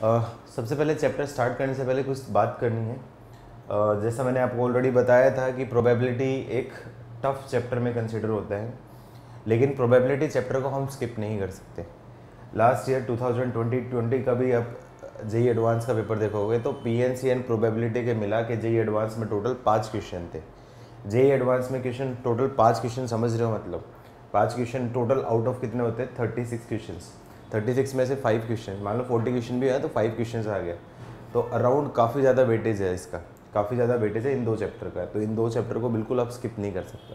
सबसे पहले chapter start करने से पहले कुछ बात करनी है। जैसा मैंने आपको ऑलरेडी बताया था कि प्रोबेबिलिटी एक टफ चैप्टर में कंसिडर होता है, लेकिन प्रोबेबिलिटी चैप्टर को हम स्किप नहीं कर सकते। लास्ट ईयर 2020 का भी अब जेई एडवांस का पेपर देखोगे तो पीएनसी एंड प्रोबेबिलिटी के मिला के जेई एडवांस में टोटल 5 क्वेश्चन थे। जेई एडवांस में क्वेश्चन टोटल 5 क्वेश्चन, समझ रहे हो, मतलब 5 क्वेश्चन टोटल आउट ऑफ कितने होते हैं 36 क्वेश्चन। 36 में से 5 क्वेश्चन, मान लो 40 क्वेश्चन भी है तो 5 क्वेश्चन आ गया, तो अराउंड काफ़ी ज़्यादा वेटेज है इसका, काफ़ी ज़्यादा वेटेज है इन 2 चैप्टर का। तो इन 2 चैप्टर को बिल्कुल आप स्किप नहीं कर सकते।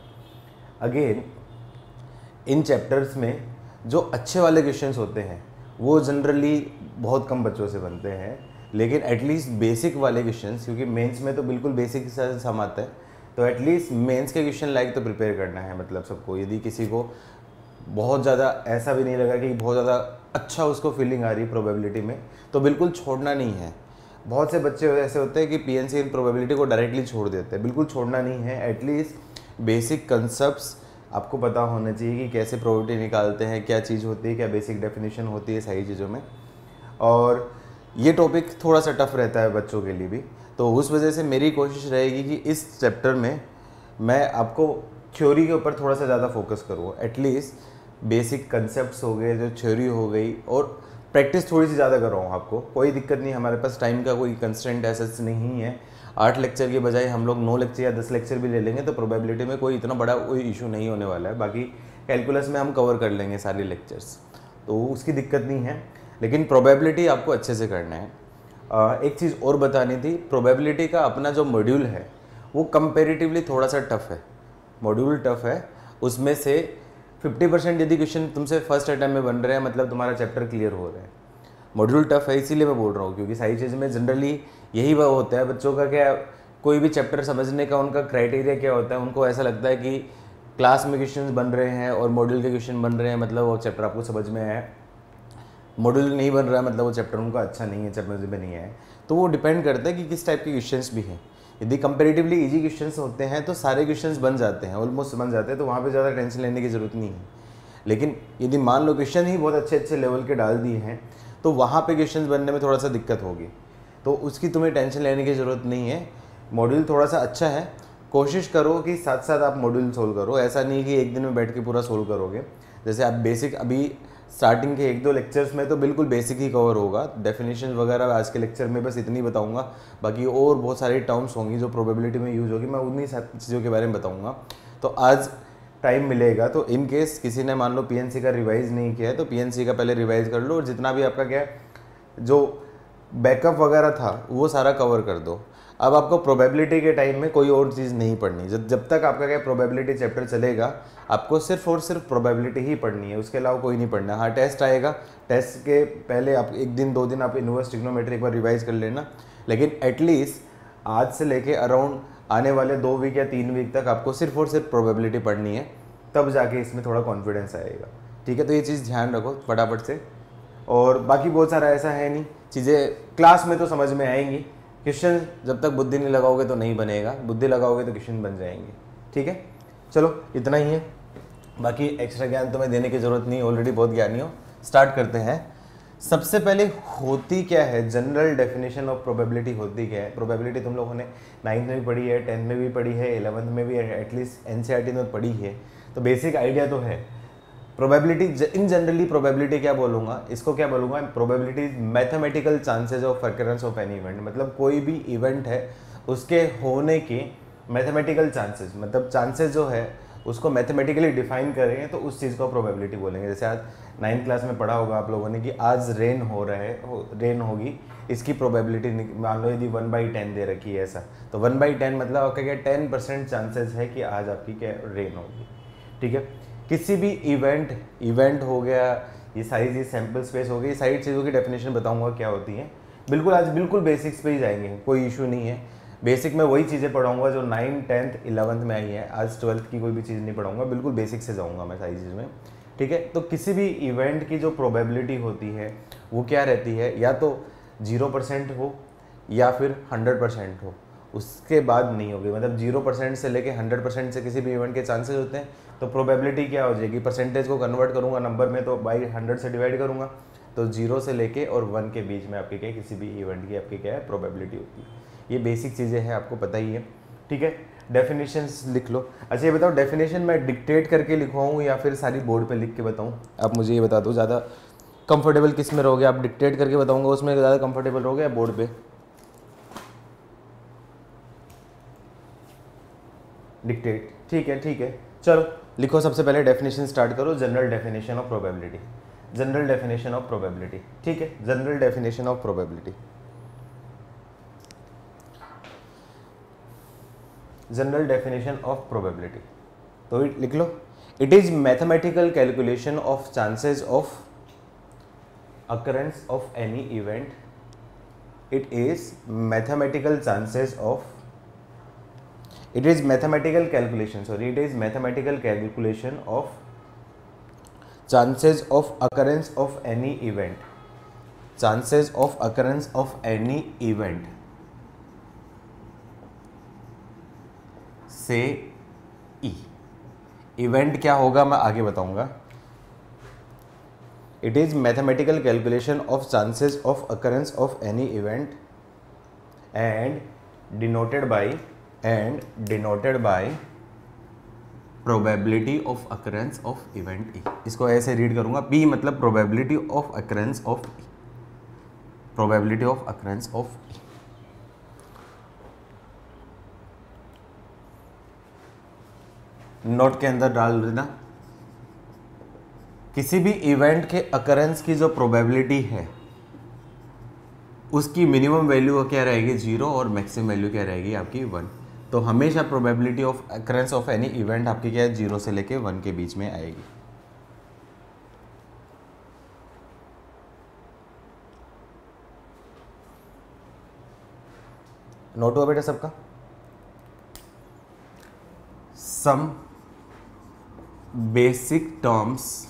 अगेन इन चैप्टर्स में जो अच्छे वाले क्वेश्चंस होते हैं वो जनरली बहुत कम बच्चों से बनते हैं, लेकिन एटलीस्ट बेसिक वाले क्वेश्चंस, क्योंकि मेंस में तो बिल्कुल बेसिक से सम आता है, तो एटलीस्ट मेंस के क्वेश्चन लाइक तो प्रिपेयर करना है मतलब सबको। यदि किसी को बहुत ज़्यादा ऐसा भी नहीं लगा कि बहुत ज़्यादा अच्छा उसको फीलिंग आ रही है प्रोबेबिलिटी में, तो बिल्कुल छोड़ना नहीं है। बहुत से बच्चे ऐसे होते हैं कि पीएनसी इन प्रोबेबिलिटी को डायरेक्टली छोड़ देते हैं, बिल्कुल छोड़ना नहीं है। एटलीस्ट बेसिक कंसेप्ट्स आपको पता होना चाहिए कि कैसे प्रोबेबिलिटी निकालते हैं, क्या चीज़ होती है, क्या बेसिक डेफिनेशन होती है सारी चीज़ों में। और ये टॉपिक थोड़ा सा टफ रहता है बच्चों के लिए भी, तो उस वजह से मेरी कोशिश रहेगी कि इस चैप्टर में मैं आपको थ्योरी के ऊपर थोड़ा सा ज़्यादा फोकस करूँ। एटलीस्ट बेसिक कंसेप्ट्स हो गए, जो थ्योरी हो गई, और प्रैक्टिस थोड़ी सी ज़्यादा कर रहा हूँ आपको। कोई दिक्कत नहीं, हमारे पास टाइम का कोई कंस्ट्रेंट ऐसा नहीं है। 8 लेक्चर के बजाय हम लोग 9 लेक्चर या 10 लेक्चर भी ले लेंगे तो प्रोबेबिलिटी में कोई इतना बड़ा कोई इशू नहीं होने वाला है। बाकी कैलकुलस में हम कवर कर लेंगे सारे लेक्चर्स, तो उसकी दिक्कत नहीं है, लेकिन प्रोबेबिलिटी आपको अच्छे से करना है। एक चीज़ और बतानी थी, प्रोबेबिलिटी का अपना जो मॉड्यूल है वो कंपेरेटिवली थोड़ा सा टफ है। मॉड्यूल टफ है, उसमें से 50% यदि क्वेश्चन तुमसे फर्स्ट अटैम्प्ट में बन रहे हैं मतलब तुम्हारा चैप्टर क्लियर हो रहा है। मॉड्यूल टफ है इसीलिए मैं बोल रहा हूँ, क्योंकि सारी चीज़ में जनरली यही वह होता है बच्चों का, क्या कोई भी चैप्टर समझने का उनका क्राइटेरिया क्या होता है, उनको ऐसा लगता है कि क्लास में क्वेश्चन बन रहे हैं और मॉड्यूल के क्वेश्चन बन रहे हैं मतलब वो चैप्टर आपको समझ में आया। मॉड्यूल नहीं बन रहा है मतलब वो चैप्टर उनका अच्छा नहीं है, समझ में नहीं आया। तो वो डिपेंड करता है कि किस टाइप के क्वेश्चंस भी हैं। यदि कंपेरेटिवली इजी क्वेश्चंस होते हैं तो सारे क्वेश्चंस बन जाते हैं, ऑलमोस्ट बन जाते हैं, तो वहाँ पे ज़्यादा टेंशन लेने की ज़रूरत नहीं है। लेकिन यदि मान लो क्वेश्चन ही बहुत अच्छे अच्छे लेवल के डाल दिए हैं तो वहाँ पे क्वेश्चंस बनने में थोड़ा सा दिक्कत होगी, तो उसकी तुम्हें टेंशन लेने की ज़रूरत नहीं है। मॉड्यूल थोड़ा सा अच्छा है, कोशिश करो कि साथ साथ आप मॉड्यूल सोल्व करो। ऐसा नहीं कि एक दिन में बैठ के पूरा सोल्व करोगे। जैसे आप बेसिक अभी स्टार्टिंग के 1-2 लेक्चर्स में तो बिल्कुल बेसिक ही कवर होगा, डेफिनेशन वगैरह आज के लेक्चर में बस इतनी बताऊंगा। बाकी और बहुत सारी टर्म्स होंगी जो प्रोबेबिलिटी में यूज़ होगी, मैं उन्हीं चीज़ों के बारे में बताऊंगा। तो आज टाइम मिलेगा तो इन केस किसी ने मान लो पीएनसी का रिवाइज़ नहीं किया है तो पीएनसी का पहले रिवाइज़ कर लो, और जितना भी आपका क्या जो बैकअप वगैरह था वो सारा कवर कर दो। अब आपको प्रोबेबिलिटी के टाइम में कोई और चीज़ नहीं पढ़नी। जब तक आपका क्या प्रोबेबिलिटी चैप्टर चलेगा आपको सिर्फ और सिर्फ प्रोबेबिलिटी ही पढ़नी है, उसके अलावा कोई नहीं पढ़ना। हाँ, टेस्ट आएगा, टेस्ट के पहले आप 1 दिन 2 दिन आप इन्वर्स ट्रिग्नोमेट्री एक बार रिवाइज कर लेना, लेकिन एटलीस्ट आज से लेके अराउंड आने वाले 2 वीक या 3 वीक तक आपको सिर्फ और सिर्फ प्रोबेबिलिटी पढ़नी है, तब जाके इसमें थोड़ा कॉन्फिडेंस आएगा। ठीक है, तो ये चीज़ ध्यान रखो फटाफट से। और बाकी बहुत सारा ऐसा है नहीं, चीज़ें क्लास में तो समझ में आएंगी। क्वेश्चन जब तक बुद्धि नहीं लगाओगे तो नहीं बनेगा, बुद्धि लगाओगे तो क्वेश्चन बन जाएंगे। ठीक है, चलो इतना ही है, बाकी एक्स्ट्रा ज्ञान तुम्हें देने की ज़रूरत नहीं, ऑलरेडी बहुत ज्ञानी हो। स्टार्ट करते हैं। सबसे पहले होती क्या है, जनरल डेफिनेशन ऑफ प्रोबेबिलिटी होती क्या है। प्रोबेबिलिटी तुम लोगों ने 9th में भी पढ़ी है, 10th में भी पढ़ी है, 11th में भी एटलीस्ट एनसीईआरटी में पढ़ी है, तो बेसिक आइडिया तो है। प्रोबेबिलिटी इन जनरली प्रोबेबिलिटी क्या बोलूँगा, इसको क्या बोलूँगा, probability mathematical chances of occurrence of any event. मतलब कोई भी इवेंट है उसके होने के मैथमेटिकल चांसेस, मतलब चांसेस जो है उसको मैथमेटिकली डिफाइन करेंगे तो उस चीज़ को प्रोबेबिलिटी बोलेंगे। जैसे आज 9th क्लास में पढ़ा होगा आप लोगों ने कि आज रेन हो रहा है, रेन होगी, इसकी प्रोबेबिलिटी मान लो यदि 1/10 दे रखी है ऐसा, तो 1/10 मतलब आपका क्या 10% चांसेस है कि आज आपकी क्या रेन होगी। ठीक है, किसी भी इवेंट हो गया, ये सारी चीज़ सैम्पल स्पेस हो गई, सारी चीज़ों की डेफिनेशन बताऊंगा क्या होती है। बिल्कुल आज बिल्कुल बेसिक्स पे ही जाएंगे, कोई इशू नहीं है। बेसिक में वही चीज़ें पढ़ाऊंगा जो 9th 10th 11th में आई है, आज 12th की कोई भी चीज़ नहीं पढ़ाऊंगा, बिल्कुल बेसिक से जाऊँगा मैं सारी चीज़ में। ठीक है, तो किसी भी इवेंट की जो प्रोबेबिलिटी होती है वो क्या रहती है, या तो 0% हो या फिर 100% हो, उसके बाद नहीं होगी। मतलब 0% से लेके 100% से किसी भी इवेंट के चांसेस होते हैं, तो प्रोबेबिलिटी क्या हो जाएगी, परसेंटेज को कन्वर्ट करूंगा नंबर में तो बाई 100 से डिवाइड करूंगा, तो 0 से लेके और 1 के बीच में आपके क्या है, किसी भी इवेंट की आपकी क्या है प्रोबेबिलिटी होती है। ये बेसिक चीज़ें हैं, आपको पता ही है, ठीक है। डेफिनेशंस लिख लो। अच्छा ये बताओ, डेफिनेशन मैं डिक्टेट करके लिखवाऊँ या फिर सारी बोर्ड पे लिख के बताऊँ? आप मुझे ये बता दो, ज़्यादा कंफर्टेबल किस में रहोगे? आप डिक्टेट करके बताऊँगा उसमें ज़्यादा कंफर्टेबल रहोगे या बोर्ड पे? डिक्टेट, ठीक है ठीक है। चलो लिखो, सबसे पहले डेफिनेशन स्टार्ट करो। General definition of probability, general definition of probability, ठीक है। General definition of probability, general definition of probability, तो लिख लो, it is mathematical calculation of chances of occurrence of any event. It is mathematical chances of, it is mathematical calculation, sorry, it is mathematical calculation of chances of occurrence of any event, chances of occurrence of any event, say E। Event क्या होगा मैं आगे बताऊंगा। It is mathematical calculation of chances of occurrence of any event and denoted by probability of occurrence of event E। इसको ऐसे read करूंगा, P मतलब probability of occurrence of E, probability of occurrence of E। Note के अंदर डाल देना, किसी भी इवेंट के अकरेंस की जो प्रोबेबिलिटी है उसकी मिनिमम वैल्यू क्या रहेगी 0 और मैक्सिमम वैल्यू क्या रहेगी आपकी 1। तो हमेशा probability of occurrence of any event आपकी क्या है 0 से लेके 1 के बीच में आएगी। नोट हुआ बेटा सबका? Some basic terms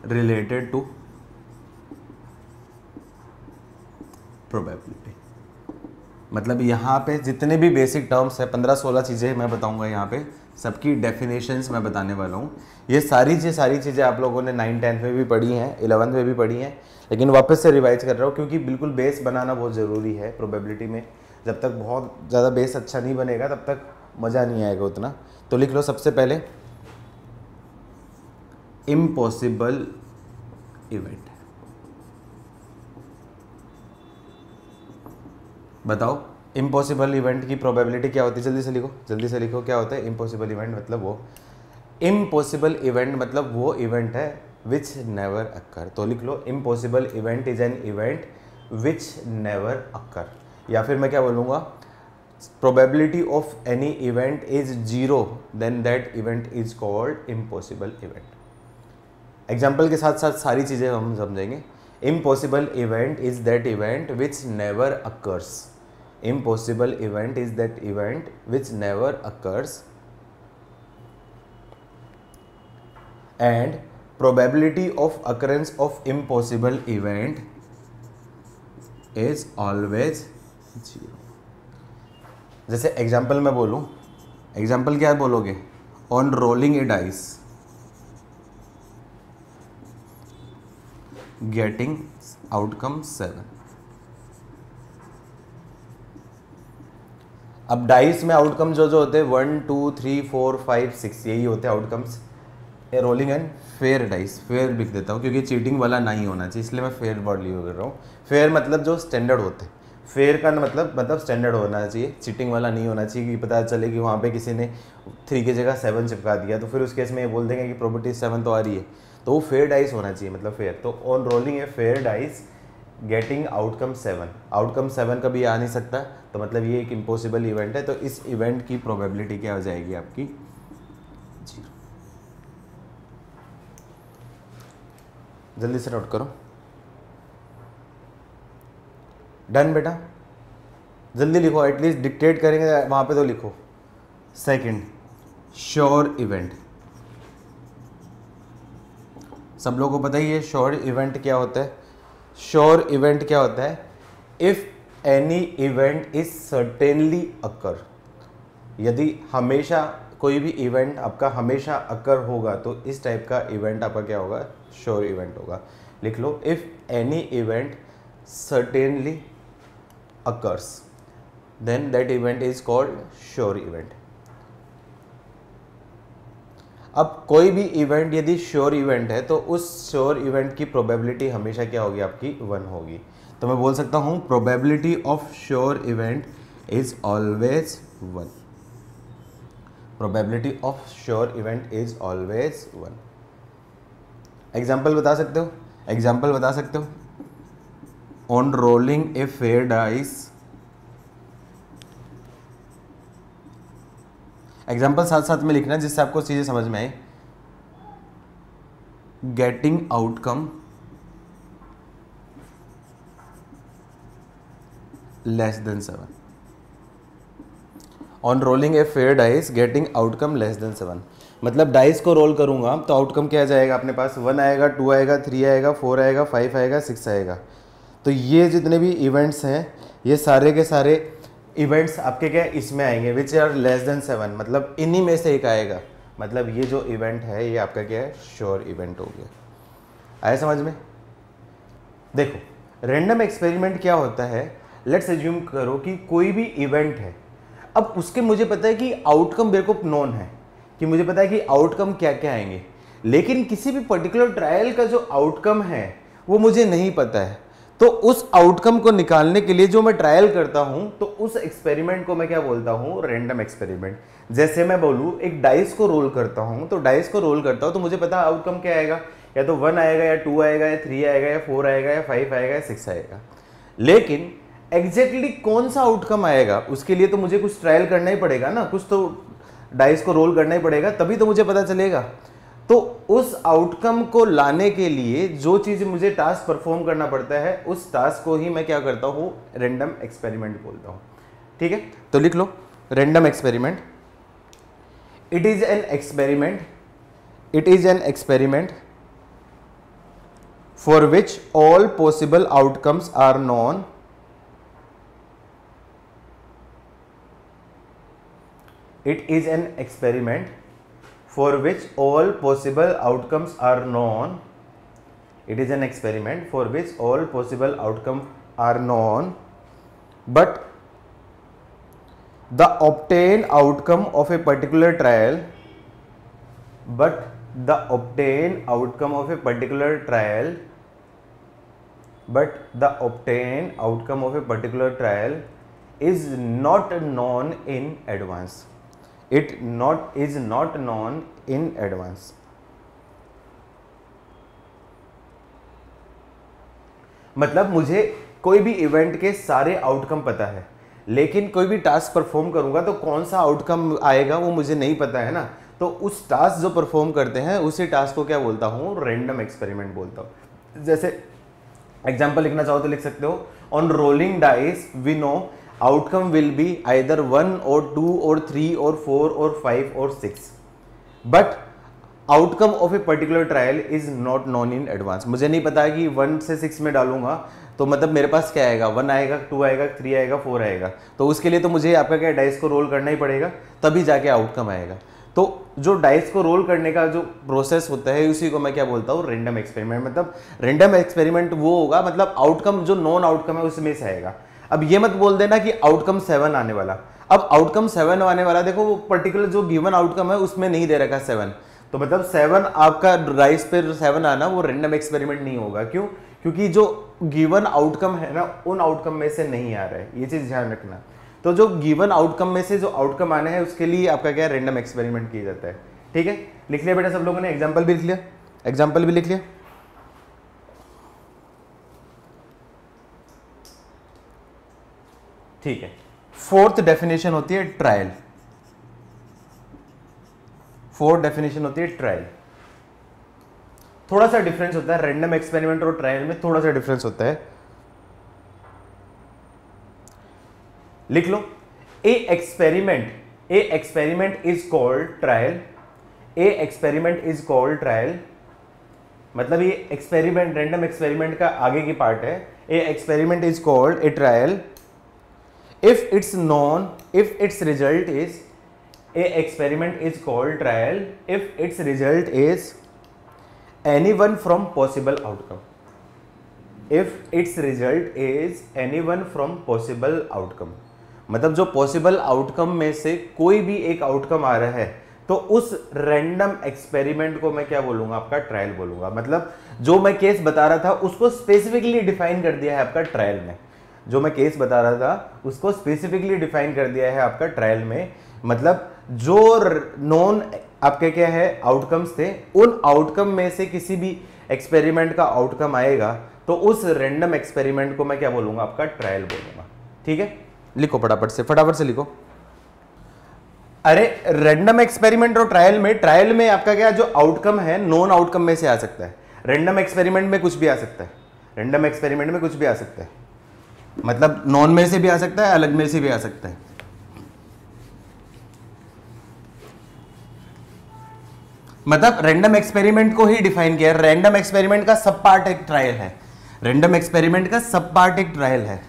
related to probability, मतलब यहाँ पे जितने भी बेसिक टर्म्स है 15-16 चीज़ें मैं बताऊँगा, यहाँ पे सबकी डेफिनेशंस मैं बताने वाला हूँ। ये सारी चीज़ें आप लोगों ने 9-10 में भी पढ़ी हैं, 11th में भी पढ़ी हैं, लेकिन वापस से रिवाइज कर रहा हूँ क्योंकि बिल्कुल बेस बनाना बहुत ज़रूरी है प्रोबेबिलिटी में। जब तक बहुत ज़्यादा बेस अच्छा नहीं बनेगा तब तक मज़ा नहीं आएगा उतना। तो लिख लो सबसे पहले इम्पॉसिबल इवेंट। बताओ इम्पॉसिबल इवेंट की प्रोबेबिलिटी क्या होती है? जल्दी से लिखो क्या होता है इम्पॉसिबल इवेंट? मतलब वो इम्पॉसिबल इवेंट मतलब वो इवेंट है विच नेवर अक्कर। तो लिख लो impossible event is an event which never occur, या फिर मैं क्या बोलूँगा, probability of any event is 0 then that event is called impossible event. Example के साथ साथ सारी चीज़ें हम समझेंगे। Impossible event is that event which never occurs, impossible event is that event which never occurs and probability of occurrence of impossible event is always 0। जैसे example मैं बोलूँ, एग्जाम्पल क्या बोलोगे? On rolling a dice getting outcome 7। अब dice में outcome जो होते हैं 1 2 3 4 5 6 यही होते हैं outcomes. Rolling and fair dice, fair लिख देता हूँ क्योंकि चीटिंग वाला नहीं होना चाहिए, इसलिए मैं फेयर वर्ड यूज कर रहा हूँ। फेयर मतलब जो स्टैंडर्ड होते हैं, फेयर का मतलब स्टैंडर्ड होना चाहिए, चीटिंग वाला नहीं होना चाहिए कि पता चले कि वहाँ पे किसी ने 3 की जगह 7 चिपका दिया तो फिर उस केस में ये बोल देंगे कि प्रोबेबिलिटी 7 तो आ रही है, तो वो फेयर डाइस होना चाहिए, मतलब फेयर। तो on rolling a fair dice getting outcome 7, outcome 7 कभी आ नहीं सकता, तो मतलब ये एक इम्पॉसिबल इवेंट है। तो इस इवेंट की प्रोबेबिलिटी क्या हो जाएगी आपकी 0। जल्दी से नोट करो। डन बेटा, जल्दी लिखो, एटलीस्ट डिक्टेट करेंगे वहां पे तो लिखो। Second, sure event. सब लोगों को पता ही है श्योर इवेंट क्या होता है। श्योर इवेंट क्या होता है? If any event is certainly occur, यदि हमेशा कोई भी इवेंट आपका हमेशा अकर होगा तो इस टाइप का इवेंट आपका क्या होगा? श्योर इवेंट होगा। लिख लो, if any event certainly occurs then that event is called sure event. अब कोई भी इवेंट यदि श्योर इवेंट है तो उस श्योर इवेंट की प्रोबेबिलिटी हमेशा क्या होगी, आपकी 1 होगी। तो मैं बोल सकता हूं probability of sure event is always 1। Probability of sure event is always 1। Example बता सकते हो, एग्जाम्पल बता सकते हो। On rolling a fair dice, example साथ साथ में लिखना जिससे आपको चीजें समझ में आए। Getting outcome less than 7। On rolling a fair dice getting outcome less than 7, मतलब डाइस को रोल करूंगा तो आउटकम क्या जाएगा अपने पास, 1 आएगा, 2 आएगा, 3 आएगा, 4 आएगा, 5 आएगा, 6 आएगा। तो ये जितने भी इवेंट्स हैं ये सारे के सारे इवेंट्स आपके क्या इसमें आएंगे, विच आर लेस देन 7, मतलब इन्हीं में से एक आएगा। मतलब ये जो इवेंट है ये आपका क्या है, श्योर इवेंट हो गया। आया समझ में? देखो रैंडम एक्सपेरिमेंट क्या होता है, लेट्स एज्यूम करो कि कोई भी इवेंट है, अब उसके मुझे पता है कि आउटकम मेरे को नोन है, कि मुझे पता है कि आउटकम क्या क्या आएंगे, लेकिन किसी भी पर्टिकुलर ट्रायल का जो आउटकम है वो मुझे नहीं पता है। तो उस आउटकम को निकालने के लिए जो मैं ट्रायल करता हूं तो उस एक्सपेरिमेंट को मैं क्या बोलता हूं, रैंडम एक्सपेरिमेंट। जैसे मैं बोलूं एक डाइस को रोल करता हूं, तो डाइस को रोल करता हूं तो मुझे पता आउटकम क्या आएगा, या तो 1 आएगा, या 2 आएगा, या 3 आएगा, या 4 आएगा, या 5 आएगा, या 6 आएगा। लेकिन एग्जैक्टली कौन सा आउटकम आएगा उसके लिए तो मुझे कुछ ट्रायल करना ही पड़ेगा ना, कुछ तो डाइस को रोल करना ही पड़ेगा, तभी तो मुझे पता चलेगा। तो उस आउटकम को लाने के लिए जो चीज मुझे टास्क परफॉर्म करना पड़ता है उस टास्क को ही मैं क्या करता हूं, रैंडम एक्सपेरिमेंट बोलता हूं। ठीक है, तो लिख लो random experiment. It is an experiment, it is an experiment for which all possible outcomes are known. It is an experiment for which all possible outcomes are known. It is an experiment for which all possible outcomes are known, but the obtained outcome of a particular trial, but the obtained outcome of a particular trial, but the obtained outcome of a particular trial is not known in advance. It is not known in advance. मतलब मुझे कोई भी event के सारे outcome पता है, लेकिन कोई भी टास्क परफॉर्म करूंगा तो कौन सा आउटकम आएगा वो मुझे नहीं पता है ना। तो उस टास्क जो परफॉर्म करते हैं उसी टास्क को क्या बोलता हूं, रैंडम एक्सपेरिमेंट बोलता हूं। जैसे एग्जांपल लिखना चाहो तो लिख सकते हो, on rolling dice we know outcome will be either 1 or 2 or 3 or 4 or 5 or 6, but outcome of a particular trial is not known in advance. मुझे नहीं पता है कि 1 से 6 में डालूंगा तो मतलब मेरे पास क्या आएगा, 1 आएगा, 2 आएगा, 3 आएगा, 4 आएगा। तो उसके लिए तो मुझे आपका क्या डाइस को रोल करना ही पड़ेगा, तभी जाके आउटकम आएगा। तो जो डाइस को रोल करने का जो प्रोसेस होता है उसी को मैं क्या बोलता हूँ, रैंडम एक्सपेरिमेंट। मतलब रैंडम एक्सपेरिमेंट वो होगा, मतलब आउटकम जो नॉन आउटकम है उसमें से आएगा। अब ये मत बोल देना कि आउटकम 7 आने वाला। अब आउटकम 7 आने वाला, देखो वो पर्टिकुलर जो गिवन आउटकम है उसमें नहीं दे रखा 7, तो मतलब 7 आपका राइस पे 7 आना वो रैंडम एक्सपेरिमेंट नहीं होगा। क्यों? क्योंकि जो गिवन आउटकम है ना उन आउटकम में से नहीं आ रहा है, ये चीज ध्यान रखना। तो जो गिवन आउटकम में से जो आउटकम आने हैं उसके लिए आपका क्या रैंडम एक्सपेरिमेंट किया जाता है। ठीक है, लिख लिया बेटा सब लोगों ने, एग्जाम्पल भी लिख लिया, एग्जाम्पल भी लिख लिया। ठीक है, फोर्थ डेफिनेशन होती है ट्रायल। फोर्थ डेफिनेशन होती है ट्रायल। थोड़ा सा डिफरेंस होता है रैंडम एक्सपेरिमेंट और ट्रायल में, थोड़ा सा डिफरेंस होता है। लिख लो, a experiment is called trial. A experiment is called trial, मतलब ये एक्सपेरिमेंट रैंडम एक्सपेरिमेंट का आगे की पार्ट है। A experiment is called a trial if it's known, if its result is, a experiment is called trial if its result is any one from possible outcome, if it's result is any one from possible outcome, मतलब जो possible outcome में से कोई भी एक outcome आ रहा है तो उस रैंडम एक्सपेरिमेंट को मैं क्या बोलूंगा, आपका ट्रायल बोलूंगा। मतलब जो मैं केस बता रहा था उसको स्पेसिफिकली डिफाइन कर दिया है आपका ट्रायल में, जो मैं केस बता रहा था उसको स्पेसिफिकली डिफाइन कर दिया है आपका ट्रायल में। मतलब जो नॉन आपके क्या है आउटकम्स थे, उन आउटकम में से किसी भी एक्सपेरिमेंट का आउटकम आएगा तो उस रैंडम एक्सपेरिमेंट को मैं क्या बोलूंगा, आपका ट्रायल बोलूंगा। ठीक है, लिखो फटाफट से लिखो। अरे रैंडम एक्सपेरिमेंट और ट्रायल में आपका क्या जो आउटकम है नॉन आउटकम में से आ सकता है, रैंडम एक्सपेरिमेंट में कुछ भी आ सकता है, रैंडम एक्सपेरिमेंट में कुछ भी आ सकता है, मतलब नॉन में से भी आ सकता है, अलग में से भी आ सकता है। मतलब रैंडम एक्सपेरिमेंट को ही डिफाइन किया है, रैंडम एक्सपेरिमेंट का सब पार्ट एक ट्रायल है, रैंडम एक्सपेरिमेंट का सब पार्ट एक ट्रायल है,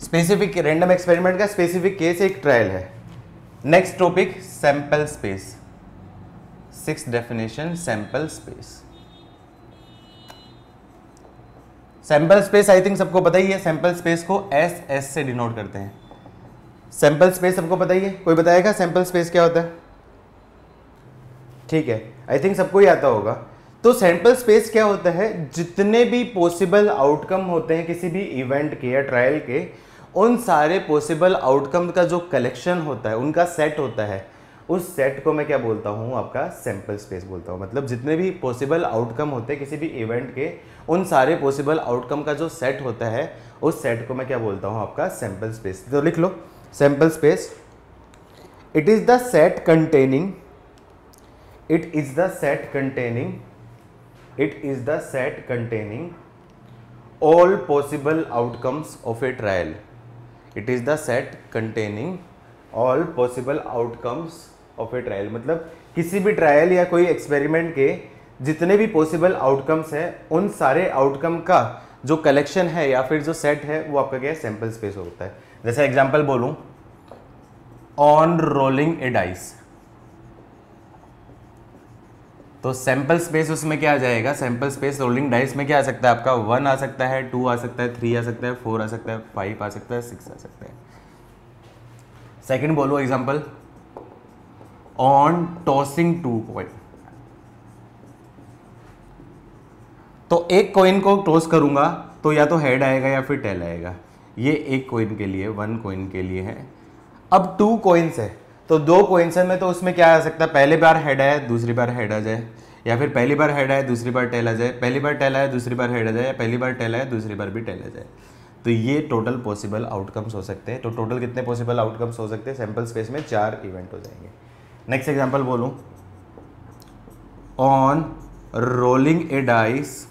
स्पेसिफिक रैंडम एक्सपेरिमेंट का स्पेसिफिक केस एक ट्रायल है। Next topic sample space, 6th definition sample space. Sample space I think सबको पता ही है, सैंपल स्पेस को एस से डिनोट करते हैं। सैंपल स्पेस सबको पता ही है, कोई बताएगा सैंपल स्पेस क्या होता है? ठीक है, आई थिंक सबको ही आता होगा। तो सैंपल स्पेस क्या होता है, जितने भी पॉसिबल आउटकम होते हैं किसी भी इवेंट के या ट्रायल के, उन सारे पॉसिबल आउटकम का जो कलेक्शन होता है, उनका सेट होता है, उस सेट को मैं क्या बोलता हूँ, आपका सैंपल स्पेस बोलता हूँ। मतलब जितने भी पॉसिबल आउटकम होते हैं किसी भी इवेंट के, उन सारे पॉसिबल आउटकम का जो सेट होता है, उस सेट को मैं क्या बोलता हूँ, आपका सैंपल स्पेस। तो लिख लो sample space, it is the set containing all possible outcomes of a trial. It is the set containing all possible outcomes of a trial. मतलब किसी भी ट्रायल या कोई एक्सपेरिमेंट के जितने भी पॉसिबल आउटकम्स हैं, उन सारे आउटकम का जो कलेक्शन है या फिर जो सेट है वो आपका क्या है, सैंपल स्पेस होता है। जैसे एग्जांपल बोलूं, ऑन रोलिंग ए डाइस, तो सैंपल स्पेस उसमें क्या आ जाएगा, सैंपल स्पेस रोलिंग डाइस में क्या आ सकता है आपका, 1 आ सकता है, 2 आ सकता है, 3 आ सकता है, 4 आ सकता है, 5 आ सकता है, 6 आ सकता है। सेकंड बोलो एग्जांपल, ऑन टॉसिंग 2 कॉइन, तो एक कॉइन को टॉस करूंगा तो या तो हेड आएगा या फिर टेल आएगा। ये एक कॉइन के लिए, 1 कॉइन के लिए है। अब 2 कॉइन्स है तो 2 कॉइन्स में तो उसमें क्या आ सकता है, पहली बार हेड आए दूसरी बार हेड आ जाए, या फिर पहली बार हेड आए दूसरी बार टेल आ जाए, पहली बार टेल आए दूसरी बार हेड आ जाए, या पहली बार टेल आए दूसरी बार भी टेल आ जाए। तो ये टोटल पॉसिबल आउटकम्स हो सकते हैं। तो टोटल कितने पॉसिबल आउटकम्स हो सकते हैं सैंपल स्पेस में, 4 इवेंट हो जाएंगे। नेक्स्ट एग्जांपल बोलूं, on rolling a dice,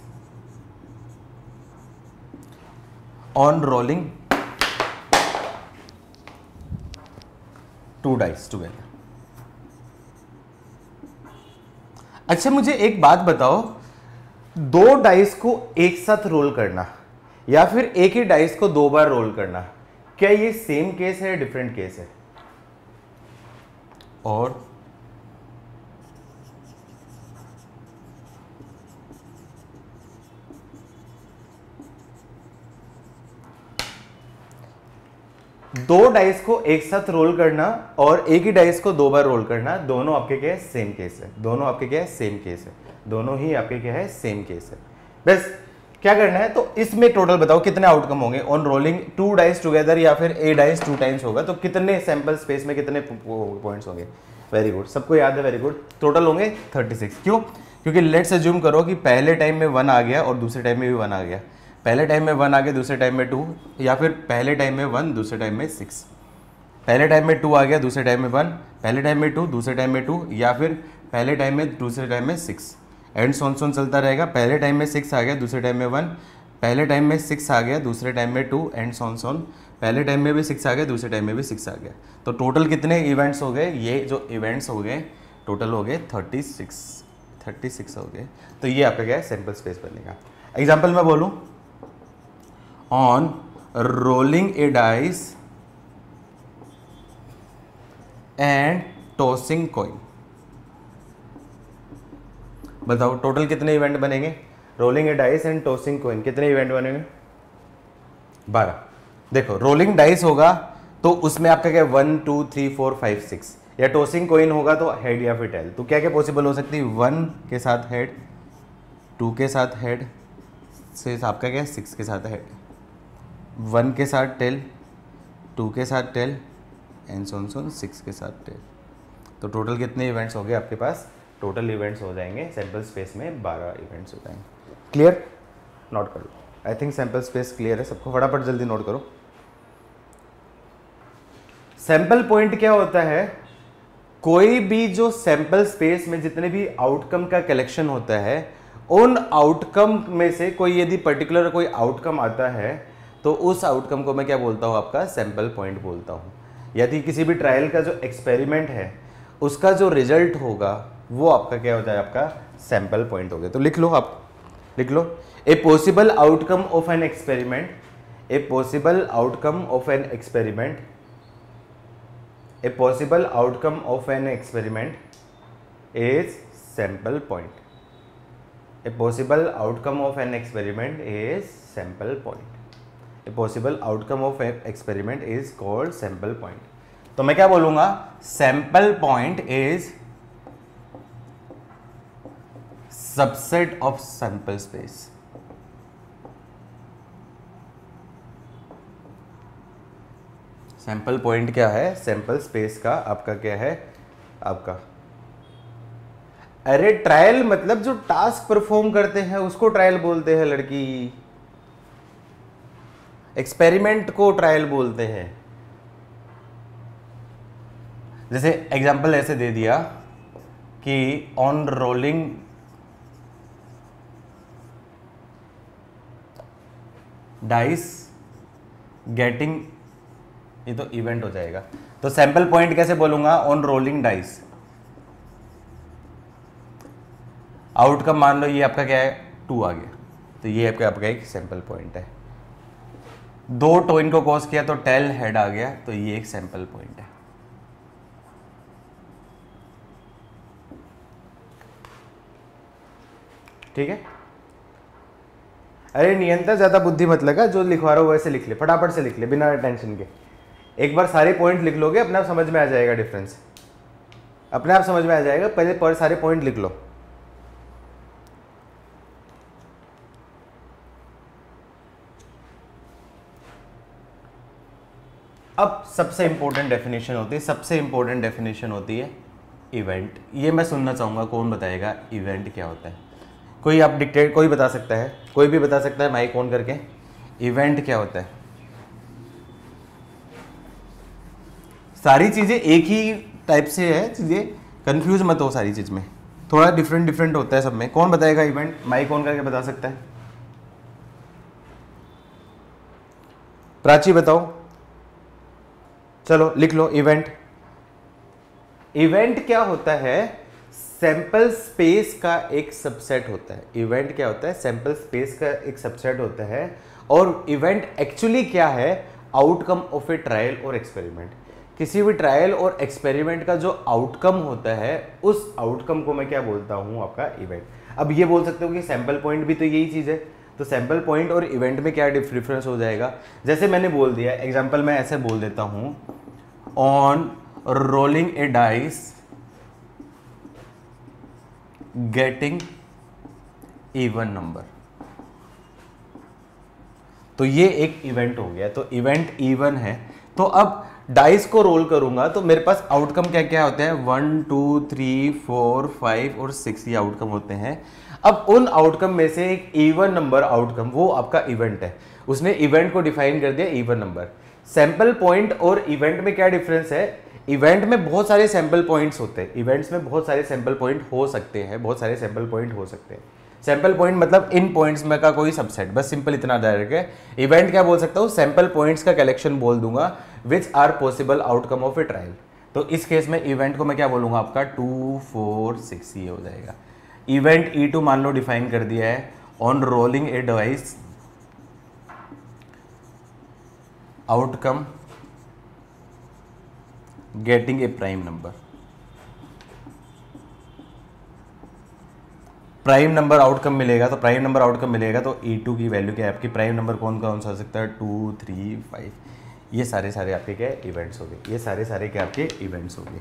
on rolling 2 dice together. अच्छा मुझे एक बात बताओ, 2 डाइस को एक साथ रोल करना या फिर एक ही डाइस को 2 बार रोल करना, क्या ये सेम केस है या डिफरेंट केस है? और दो डाइस को एक साथ रोल करना और एक ही डाइस को 2 बार रोल करना, दोनों आपके क्या है, सेम केस है। दोनों आपके क्या है, सेम केस है। दोनों ही आपके क्या है, सेम केस है। बस क्या करना है, तो इसमें टोटल बताओ कितने आउटकम होंगे ऑन रोलिंग 2 डाइस टुगेदर, या फिर ए डाइस 2 टाइम्स होगा, तो कितने सैंपल स्पेस में कितने पॉइंट्स होंगे? वेरी गुड, सबको याद है, वेरी गुड। टोटल होंगे 36। क्यों? क्योंकि लेट्स अज्यूम करो कि पहले टाइम में 1 आ गया और दूसरे टाइम में भी 1 आ गया, पहले टाइम में 1 आ गया दूसरे टाइम में 2, या फिर पहले टाइम में 1 दूसरे टाइम में 6, पहले टाइम में 2 आ गया दूसरे टाइम में 1, पहले टाइम में 2 दूसरे टाइम में 2, या फिर पहले टाइम में दूसरे टाइम में 6, एंड सोन चलता रहेगा। पहले टाइम में 6 आ गया दूसरे टाइम में 1, पहले टाइम में 6 आ गया दूसरे टाइम में 2, एंड सोन पहले टाइम में भी 6 आ गया दूसरे टाइम में भी 6 आ गया। तो टोटल कितने इवेंट्स हो गए? ये जो इवेंट्स हो गए टोटल हो गए 36 हो गए। तो ये आपका क्या है, सैंपल स्पेस बनेगा। एग्जाम्पल मैं बोलूँ, on rolling a dice and tossing coin, बताओ टोटल कितने इवेंट बनेंगे? Rolling a dice and tossing coin, कितने इवेंट बनेंगे? 12। देखो रोलिंग डाइस होगा तो उसमें आपका क्या 1 2 3 4 5 6, या टॉसिंग कॉइन होगा तो हेड या फिर टेल। तो क्या क्या पॉसिबल हो सकती है? 1 के साथ हेड, 2 के साथ हेड, से आपका क्या 6 के साथ हेड, 1 के साथ टेल, 2 के साथ टेल एंड सोन 6 के साथ टेल। तो टोटल कितने इवेंट्स हो गए आपके पास? टोटल इवेंट्स हो जाएंगे सैम्पल स्पेस में 12 इवेंट्स हो जाएंगे। क्लियर? नोट कर लो। I think sample space clear है सबको, फटाफट जल्दी नोट करो। सैंपल पॉइंट क्या होता है? कोई भी जो सैंपल स्पेस में जितने भी आउटकम का कलेक्शन होता है, उन आउटकम में से कोई यदि पर्टिकुलर कोई आउटकम आता है तो उस आउटकम को मैं क्या बोलता हूं? आपका सैंपल पॉइंट बोलता हूं। यदि किसी भी ट्रायल का जो एक्सपेरिमेंट है उसका जो रिजल्ट होगा वो आपका क्या होता है? आपका सैंपल पॉइंट हो गया। तो लिख लो, आप लिख लो, a possible outcome of an experiment, a possible outcome of an experiment, a possible outcome of an experiment is sample point. A possible outcome of an experiment is sample point. A possible outcome of an experiment is called sample point. तो मैं क्या बोलूंगा? Sample point is subset of sample space. Sample point क्या है? Sample space का आपका क्या है? आपका अरे ट्रायल मतलब जो टास्क परफॉर्म करते हैं उसको ट्रायल बोलते हैं लड़की, एक्सपेरिमेंट को ट्रायल बोलते हैं। जैसे एग्जांपल ऐसे दे दिया कि ऑन रोलिंग डाइस गेटिंग, ये तो इवेंट हो जाएगा। तो सैंपल पॉइंट कैसे बोलूंगा? On rolling dice. आउटकम मान लो ये आपका क्या है? 2 आ गया, तो ये आपका एक सैंपल पॉइंट है। 2 टॉइन को क्रॉस किया तो टेल हेड आ गया, तो ये एक सैंपल पॉइंट है। ठीक है? अरे नियंत्रण ज्यादा बुद्धि मत लगा, जो लिखवा रहा हो वैसे लिख ले, फटाफट से लिख ले बिना टेंशन के। एक बार सारे पॉइंट लिख लोगे अपने आप समझ में आ जाएगा डिफरेंस, अपने आप समझ में आ जाएगा। पहले पर सारे पॉइंट लिख लो। अब सबसे इंपॉर्टेंट डेफिनेशन होती है, सबसे इंपॉर्टेंट डेफिनेशन होती है इवेंट। ये मैं सुनना चाहूंगा, कौन बताएगा इवेंट क्या होता है? कोई आप डिक्टेट, कोई बता सकता है, कोई भी बता सकता है माइक ऑन करके, इवेंट क्या होता है? सारी चीजें एक ही टाइप से है, चीजें कंफ्यूज मत हो, सारी चीज में थोड़ा डिफरेंट डिफरेंट होता है सब में। कौन बताएगा इवेंट? माइक ऑन करके बता सकता है? प्राची बताओ, चलो लिख लो इवेंट। इवेंट क्या होता है? सैंपल स्पेस का एक सबसेट होता है। इवेंट क्या होता है? सैंपल स्पेस का एक सबसेट होता है। और इवेंट एक्चुअली क्या है? आउटकम ऑफ ए ट्रायल और एक्सपेरिमेंट। किसी भी ट्रायल और एक्सपेरिमेंट का जो आउटकम होता है, उस आउटकम को मैं क्या बोलता हूं? आपका इवेंट। अब ये बोल सकते हो कि सैंपल पॉइंट भी तो यही चीज है, तो सैंपल पॉइंट और इवेंट में क्या डिफरेंस हो जाएगा? जैसे मैंने बोल दिया, एग्जांपल मैं ऐसे बोल देता हूं, on rolling a dice getting even number, तो ये एक इवेंट हो गया। तो इवेंट इवन है। तो अब डाइस को रोल करूंगा तो मेरे पास आउटकम क्या क्या होते हैं? 1 2 3 4 5 और 6 ये आउटकम होते हैं। अब उन आउटकम में से एक इवन नंबर आउटकम, वो आपका इवेंट है। उसने इवेंट को डिफाइन कर दिया इवन नंबर। सैंपल पॉइंट और इवेंट में क्या डिफरेंस है? इवेंट में बहुत सारे सैंपल पॉइंट्स होते हैं, इवेंट्स में बहुत सारे सैंपल पॉइंट हो सकते हैं, बहुत सारे सैंपल पॉइंट हो सकते हैं। सैंपल पॉइंट मतलब इन पॉइंट्स में का कोई सबसेट, बस सिंपल इतना डायरेक्ट है। इवेंट क्या बोल सकता हूँ? सैंपल पॉइंट्स का कलेक्शन बोल दूंगा which are possible outcome of a trial. तो इस केस में इवेंट को मैं क्या बोलूंगा? आपका 2 4 6 ये हो जाएगा। इवेंट E2 मान लो डिफाइन कर दिया है, on rolling a device outcome getting a prime number. Prime number outcome मिलेगा, तो प्राइम नंबर आउटकम मिलेगा तो E2 की वैल्यू क्या है आपकी, प्राइम नंबर कौन कौन सा हो सकता है, 2, 3, 5, ये सारे आपके क्या इवेंट्स हो गए, ये सारे क्या आपके इवेंट्स हो गए।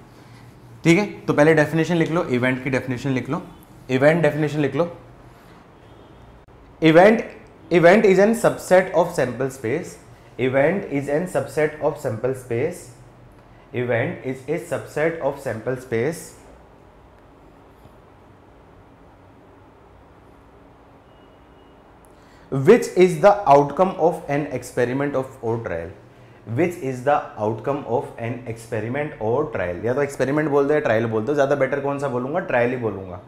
ठीक है, तो पहले डेफिनेशन लिख लो, इवेंट की डेफिनेशन लिख लो, इवेंट डेफिनेशन लिख लो। Event is an subset of sample space, event is an subset of sample space, event is a subset of sample space which is the outcome of an experiment of or trial, which is the outcome of an experiment or trial, या तो experiment बोल दो या trial बोल दो, ज़्यादा better कौन सा बोलूँगा, ट्रायल ही बोलूँगा,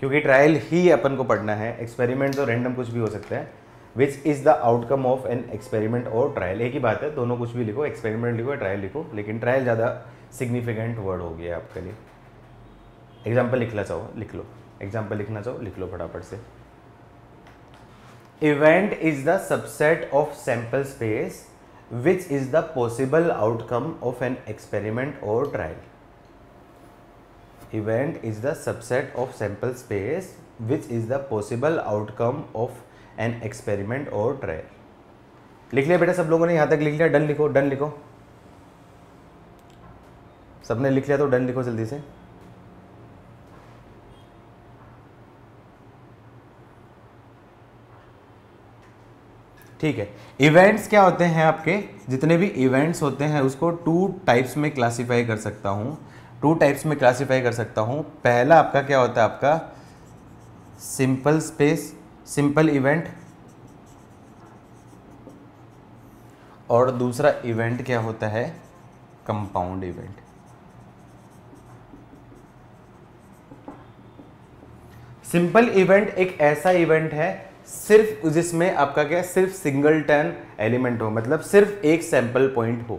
क्योंकि ट्रायल ही अपन को पढ़ना है, एक्सपेरिमेंट तो रैंडम कुछ भी हो सकता है। Which is the outcome of an experiment और ट्रायल, एक ही बात है, दोनों कुछ भी लिखो, एक्सपेरिमेंट लिखो या ट्रायल लिखो, लेकिन ट्रायल ज़्यादा सिग्निफिकेंट वर्ड हो गया आपके लिए। एग्जाम्पल लिखना चाहो लिख लो, एग्जाम्पल लिखना चाहो लिख लो फटाफट से। Event is the subset of sample space which is the possible outcome of an experiment or trial. Event is the subset of sample space which is the possible outcome of an experiment or trial. लिख लिया बेटा सब लोगों ने, यहाँ तक लिख लिया, डन लिखो, डन लिखो, सबने लिख लिया तो डन लिखो जल्दी से। ठीक है, इवेंट्स क्या होते हैं आपके, जितने भी इवेंट्स होते हैं उसको 2 टाइप्स में क्लासीफाई कर सकता हूँ, 2 टाइप्स में क्लासीफाई कर सकता हूँ। पहला आपका क्या होता है, आपका सिंपल स्पेस, सिंपल इवेंट, और दूसरा इवेंट क्या होता है, कंपाउंड इवेंट। सिंपल इवेंट एक ऐसा इवेंट है सिर्फ जिसमें आपका क्या, सिर्फ सिंगलटन एलिमेंट हो, मतलब सिर्फ एक सैंपल पॉइंट हो,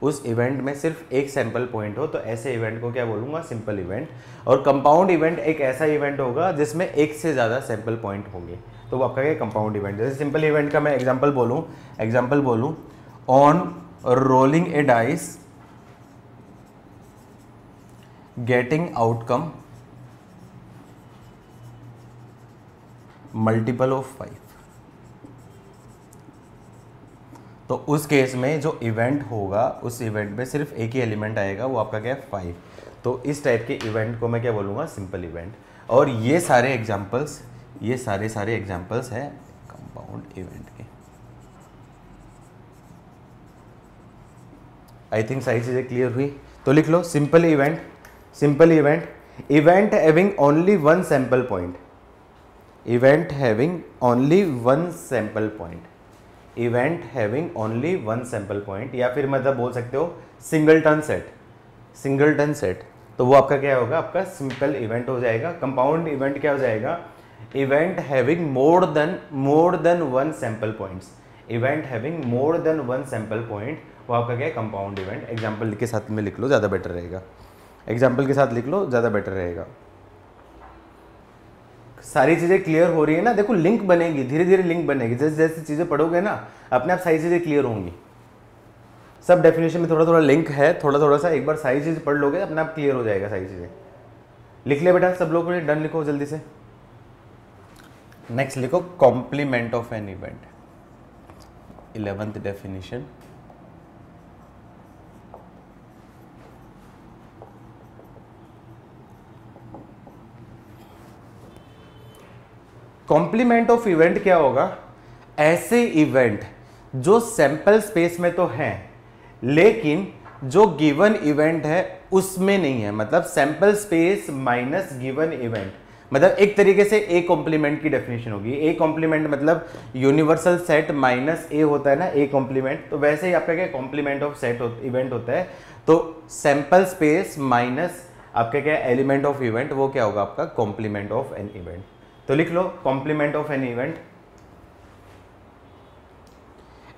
उस इवेंट में सिर्फ एक सैंपल पॉइंट हो, तो ऐसे इवेंट को क्या बोलूँगा, सिंपल इवेंट। और कंपाउंड इवेंट एक ऐसा इवेंट होगा जिसमें एक से ज़्यादा सैंपल पॉइंट होंगे, तो वो आपका क्या, कंपाउंड इवेंट। जैसे सिंपल इवेंट का मैं एग्जाम्पल बोलूँ, on rolling a dice getting outcome multiple of 5, तो उस केस में जो इवेंट होगा उस इवेंट में सिर्फ एक ही एलिमेंट आएगा, वो आपका क्या है, 5। तो इस टाइप के इवेंट को मैं क्या बोलूँगा, सिंपल इवेंट। और ये सारे एग्जांपल्स हैं कंपाउंड इवेंट के। आई थिंक सारी चीज़ें क्लियर हुई, तो लिख लो simple event, event having only one sample point, event having only one sample point, event having only one sample point, या फिर मतलब बोल सकते हो सिंगलटन सेट, तो वो आपका क्या होगा, आपका सिंपल इवेंट हो जाएगा। कंपाउंड इवेंट क्या हो जाएगा, event having more than one sample points, event having more than one sample point, वो आपका क्या है, कंपाउंड इवेंट। एग्जाम्पल के साथ में लिख लो, ज़्यादा बेटर रहेगा, एग्जाम्पल के साथ लिख लो, ज़्यादा बेटर रहेगा। सारी चीज़ें क्लियर हो रही है ना, देखो लिंक बनेगी, धीरे धीरे लिंक बनेगी, जैसे जैसे चीज़ें पढ़ोगे ना अपने आप सारी चीज़ें क्लियर होंगी। सब डेफिनेशन में थोड़ा थोड़ा लिंक है, थोड़ा सा एक बार सारी चीज़ पढ़ लोगे अपने आप क्लियर हो जाएगा सारी चीज़ें। लिख ले बेटा सब लोगों ने, डन लिखो जल्दी से। नेक्स्ट लिखो complement of an event, 11th definition. Complement of event क्या होगा, ऐसे इवेंट जो सैंपल स्पेस में तो हैं लेकिन जो गिवन इवेंट है उसमें नहीं है, मतलब sample space minus given event, मतलब एक तरीके से ए कॉम्प्लीमेंट की डेफिनेशन होगी। ए कॉम्प्लीमेंट मतलब यूनिवर्सल सेट माइनस ए होता है ना, ए कॉम्प्लीमेंट, तो वैसे ही आपका क्या कॉम्प्लीमेंट ऑफ सेट इवेंट होता है। तो सैंपल स्पेस माइनस आपका क्या एलिमेंट ऑफ इवेंट, वो क्या होगा आपका कॉम्प्लीमेंट ऑफ एन इवेंट। तो लिख लो complement of an event,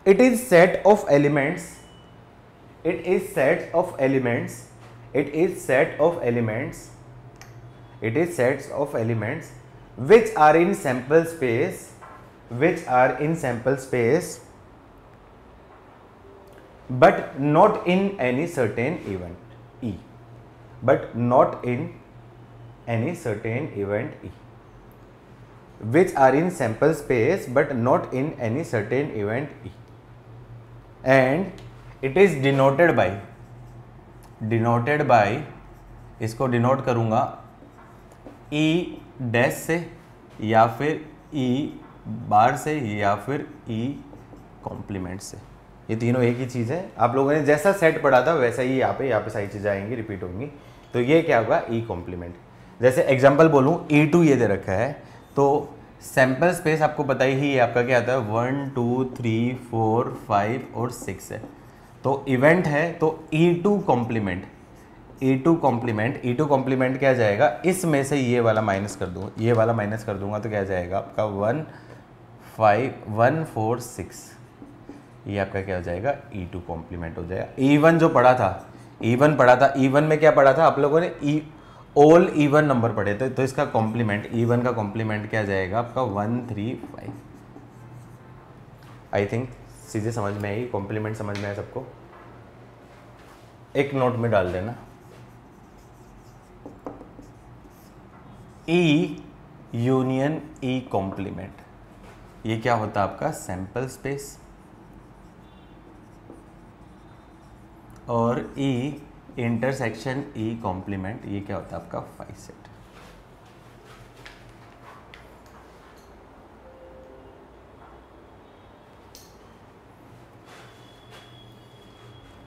it is set of elements, it is sets of elements which are in sample space but not in any certain event E, which are in sample space but not in any certain event E, and it is denoted by इसको denote करूंगा E dash से या फिर E बार से या फिर E complement से। ये तीनों एक ही चीज़ है। आप लोगों ने जैसा सेट पढ़ा था वैसा ही यहाँ पे सारी चीज़ें आएंगी, रिपीट होंगी। तो ये क्या होगा, E कॉम्प्लीमेंट। जैसे एग्जांपल बोलूँ E2 ये दे रखा है, तो सैंपल स्पेस आपको पता ही है आपका क्या आता है, 1 2 3 4 5 और 6 है। तो इवेंट है तो E2 कॉम्प्लीमेंट क्या जाएगा, इसमें से ये वाला माइनस कर दूंगा, ये वाला माइनस कर दूंगा तो क्या जाएगा आपका 1 5 1 4 6, ये आपका क्या हो जाएगा, E2 कॉम्प्लीमेंट हो जाएगा। E1 जो पढ़ा था, E1 में क्या पढ़ा था आप लोगों ने, ऑल इवन नंबर पढ़े थे, तो इसका कॉम्प्लीमेंट E1 का कॉम्प्लीमेंट क्या जाएगा आपका 1 3 5। आई थिंक चीज़ें समझ में आई, कॉम्प्लीमेंट समझ में आया सबको। एक नोट में डाल देना, E यूनियन E कॉम्प्लीमेंट, ये क्या होता है आपका सैंपल स्पेस, और E इंटरसेक्शन E कॉम्प्लीमेंट, ये क्या होता है आपका 5 सेट।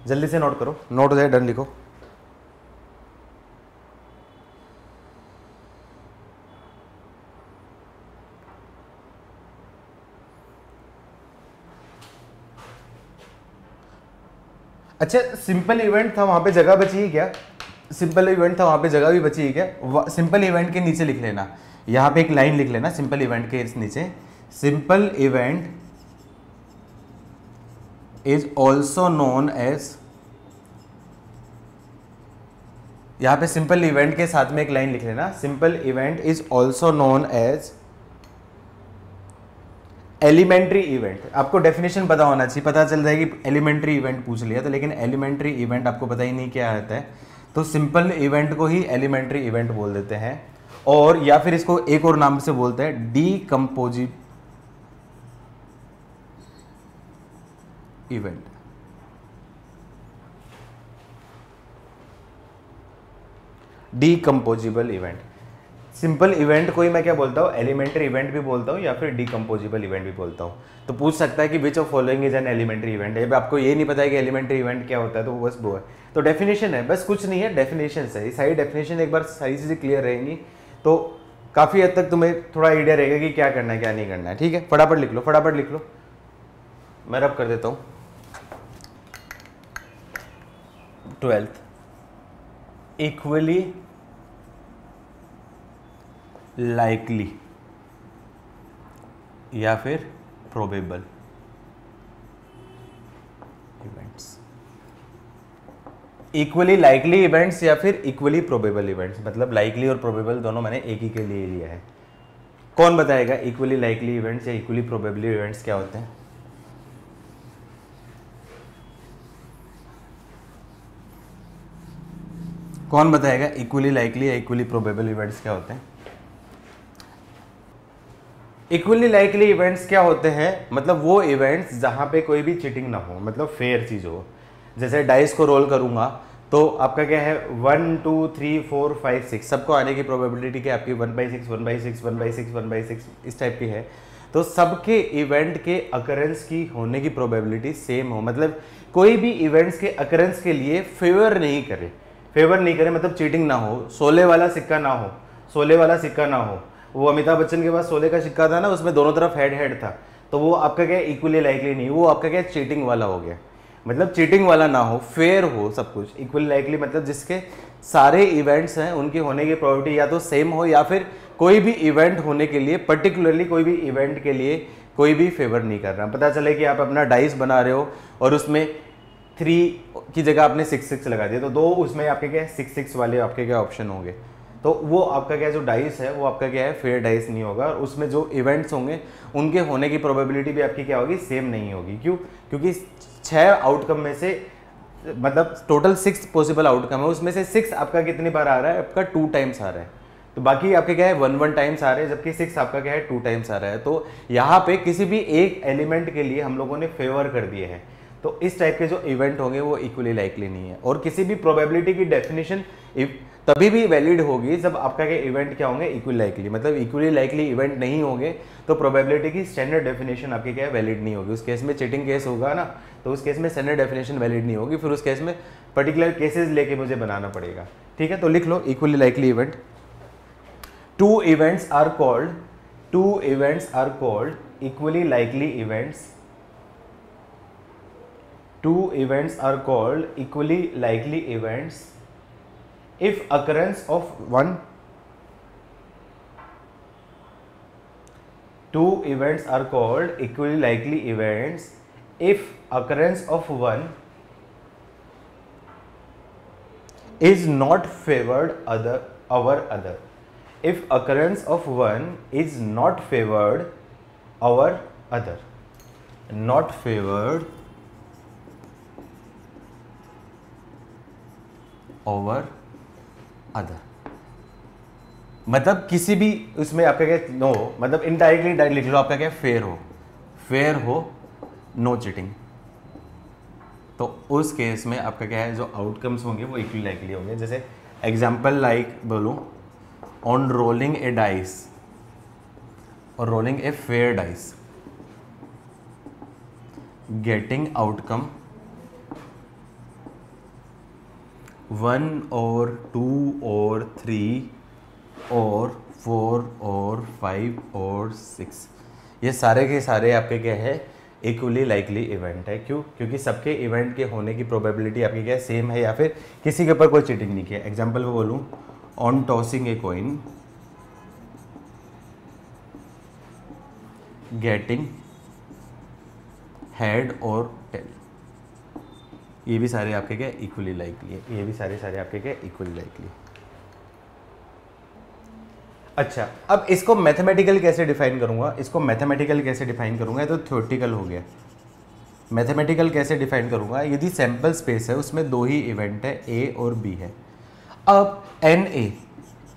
जल्दी से नोट करो, नोट हो जाए डन लिखो। अच्छा, सिंपल इवेंट था वहां पे जगह बची है क्या, सिंपल इवेंट था वहां पे जगह भी बची है क्या, सिंपल इवेंट के नीचे लिख लेना, यहाँ पे एक लाइन लिख लेना सिंपल इवेंट के नीचे, simple event is also known as, यहाँ पे सिंपल इवेंट के साथ में एक लाइन लिख लेना, simple event is also known as elementary event. आपको डेफिनेशन पता होना चाहिए, पता चल रहा है कि एलिमेंट्री इवेंट पूछ लिया तो, लेकिन एलिमेंट्री इवेंट आपको पता ही नहीं क्या आता है, तो सिंपल इवेंट को ही एलिमेंट्री इवेंट बोल देते हैं, और या फिर इसको एक और नाम से बोलते हैं डीकम्पोजिव इवेंट। डीकम्पोजिबल इवेंट, सिंपल इवेंट को ही मैं क्या बोलता हूँ, एलिमेंट्री इवेंट भी बोलता हूँ या फिर डीकम्पोजिबल इवेंट भी बोलता हूँ। तो पूछ सकता है कि which of following is an elementary event, है आपको ये नहीं पता है कि एलिमेंट्री इवेंट क्या होता है, तो वो बस वो है। तो डेफिनेशन है, बस कुछ नहीं है, डेफिनेशन है, सारी डेफिनेशन एक बार सारी चीज़ें क्लियर रहेंगी तो काफ़ी हद तक तुम्हें थोड़ा आइडिया रहेगा कि क्या करना है क्या नहीं करना है। ठीक है, फटाफट लिख लो, फटाफट लिख लो, मैं रब कर देता हूँ। 12th इक्वली लाइकली या फिर probable events, equally likely events या फिर इक्वली प्रोबेबल इवेंट्स, मतलब लाइकली और प्रोबेबल दोनों मैंने एक ही के लिए लिया है। कौन बताएगा इक्वली लाइकली इवेंट्स या इक्वली प्रोबेबल इवेंट्स क्या होते हैं? कौन बताएगा इक्वली लाइकली या इक्वली प्रोबेबल इवेंट्स क्या होते हैं? इक्वली लाइकली इवेंट्स क्या होते हैं, मतलब वो इवेंट्स जहां पे कोई भी चीटिंग ना हो, मतलब फेयर चीज हो। जैसे डाइस को रोल करूंगा तो आपका क्या है 1 2 3 4 5 6 सबको आने की प्रोबेबिलिटी क्या आपकी 1/6 1/6 1/6 1/6 इस टाइप की है। तो सबके इवेंट के अकरेंस की होने की प्रोबेबिलिटी सेम हो, मतलब कोई भी इवेंट्स के अकरेंस के लिए फेवर नहीं करे मतलब चीटिंग ना हो, सोले वाला सिक्का ना हो। वो अमिताभ बच्चन के पास सोले का सिक्का था ना, उसमें दोनों तरफ हेड था, तो वो आपका क्या इक्वली लाइकली नहीं, वो आपका क्या चीटिंग वाला हो गया। मतलब चीटिंग वाला ना हो, फेयर हो सब कुछ। इक्वली लाइकली मतलब जिसके सारे इवेंट्स हैं उनके होने की प्रोबेबिलिटी या तो सेम हो, या फिर कोई भी इवेंट होने के लिए पर्टिकुलरली कोई भी इवेंट के लिए कोई भी फेवर नहीं कर रहा। पता चले कि आप अपना डाइस बना रहे हो और उसमें 3 की जगह आपने 6 लगा दिया, तो 2 उसमें आपके क्या 6 वाले आपके क्या ऑप्शन होंगे, तो वो आपका क्या जो डाइस है वो आपका क्या है फेयर डाइस नहीं होगा, और उसमें जो इवेंट्स होंगे उनके होने की प्रोबेबिलिटी भी आपकी क्या होगी सेम नहीं होगी। क्यों? क्योंकि 6 आउटकम में से मतलब टोटल 6 पॉसिबल आउटकम है, उसमें से 6 आपका कितनी बार आ रहा है, आपका 2 टाइम्स आ रहा है। तो बाकी आपके क्या है 1 टाइम्स आ रहे हैं, जबकि 6 आपका क्या है 2 टाइम्स आ रहा है। तो यहाँ पे किसी भी एक एलिमेंट के लिए हम लोगों ने फेवर कर दिए हैं, तो इस टाइप के जो इवेंट होंगे वो इक्वली लाइकली नहीं है। और किसी भी प्रोबेबिलिटी की डेफिनेशन तभी भी वैलिड होगी जब आपका क्या इवेंट क्या होंगे इक्वली लाइकली, मतलब इक्वली लाइकली इवेंट नहीं होंगे तो प्रोबेबिलिटी की स्टैंडर्ड डेफिनेशन आपकी क्या है वैलिड नहीं होगी। उस केस में चीटिंग केस होगा ना, तो उस केस में स्टैंडर्ड डेफिनेशन वैलिड नहीं होगी, फिर उस केस में पर्टिकुलर केसेस लेके मुझे बनाना पड़ेगा। ठीक है, तो लिख लो equally likely event. Two events are called equally likely events. Two events are called equally likely events if occurrence of one. Two events are called equally likely events if occurrence of one is not favored over other. If occurrence of one is not favored over other, not favored over other, मतलब किसी भी उसमें आपका क्या no, मतलब indirectly लिख लो आपका क्या फेयर हो नो चीटिंग, तो उस केस में आपका क्या है जो आउटकम्स होंगे वो इक्वली लाइकली होंगे। जैसे एग्जांपल लाइक बोलूं, ऑन रोलिंग ए डाइस और rolling a fair dice, getting outcome 1 और 2 और 3 और 4 और 5 और 6, ये सारे के सारे आपके क्या है इक्वली लाइकली इवेंट है। क्यों? क्योंकि सबके इवेंट के होने की प्रोबेबिलिटी आपकी क्या है सेम है, या फिर किसी के ऊपर कोई चीटिंग नहीं किया। एग्जांपल में बोलूं, on tossing a coin getting head और टेल, ये भी सारे आपके क्या इक्वली लाइकली है, ये भी सारे आपके क्या इक्वली लाइकली। अच्छा, अब इसको मैथमेटिकल कैसे डिफाइन करूंगा, तो थ्योरेटिकल हो गया। मैथमेटिकल कैसे डिफाइन करूंगा, यदि सैंपल स्पेस है उसमें 2 ही इवेंट है ए और बी है। अब एन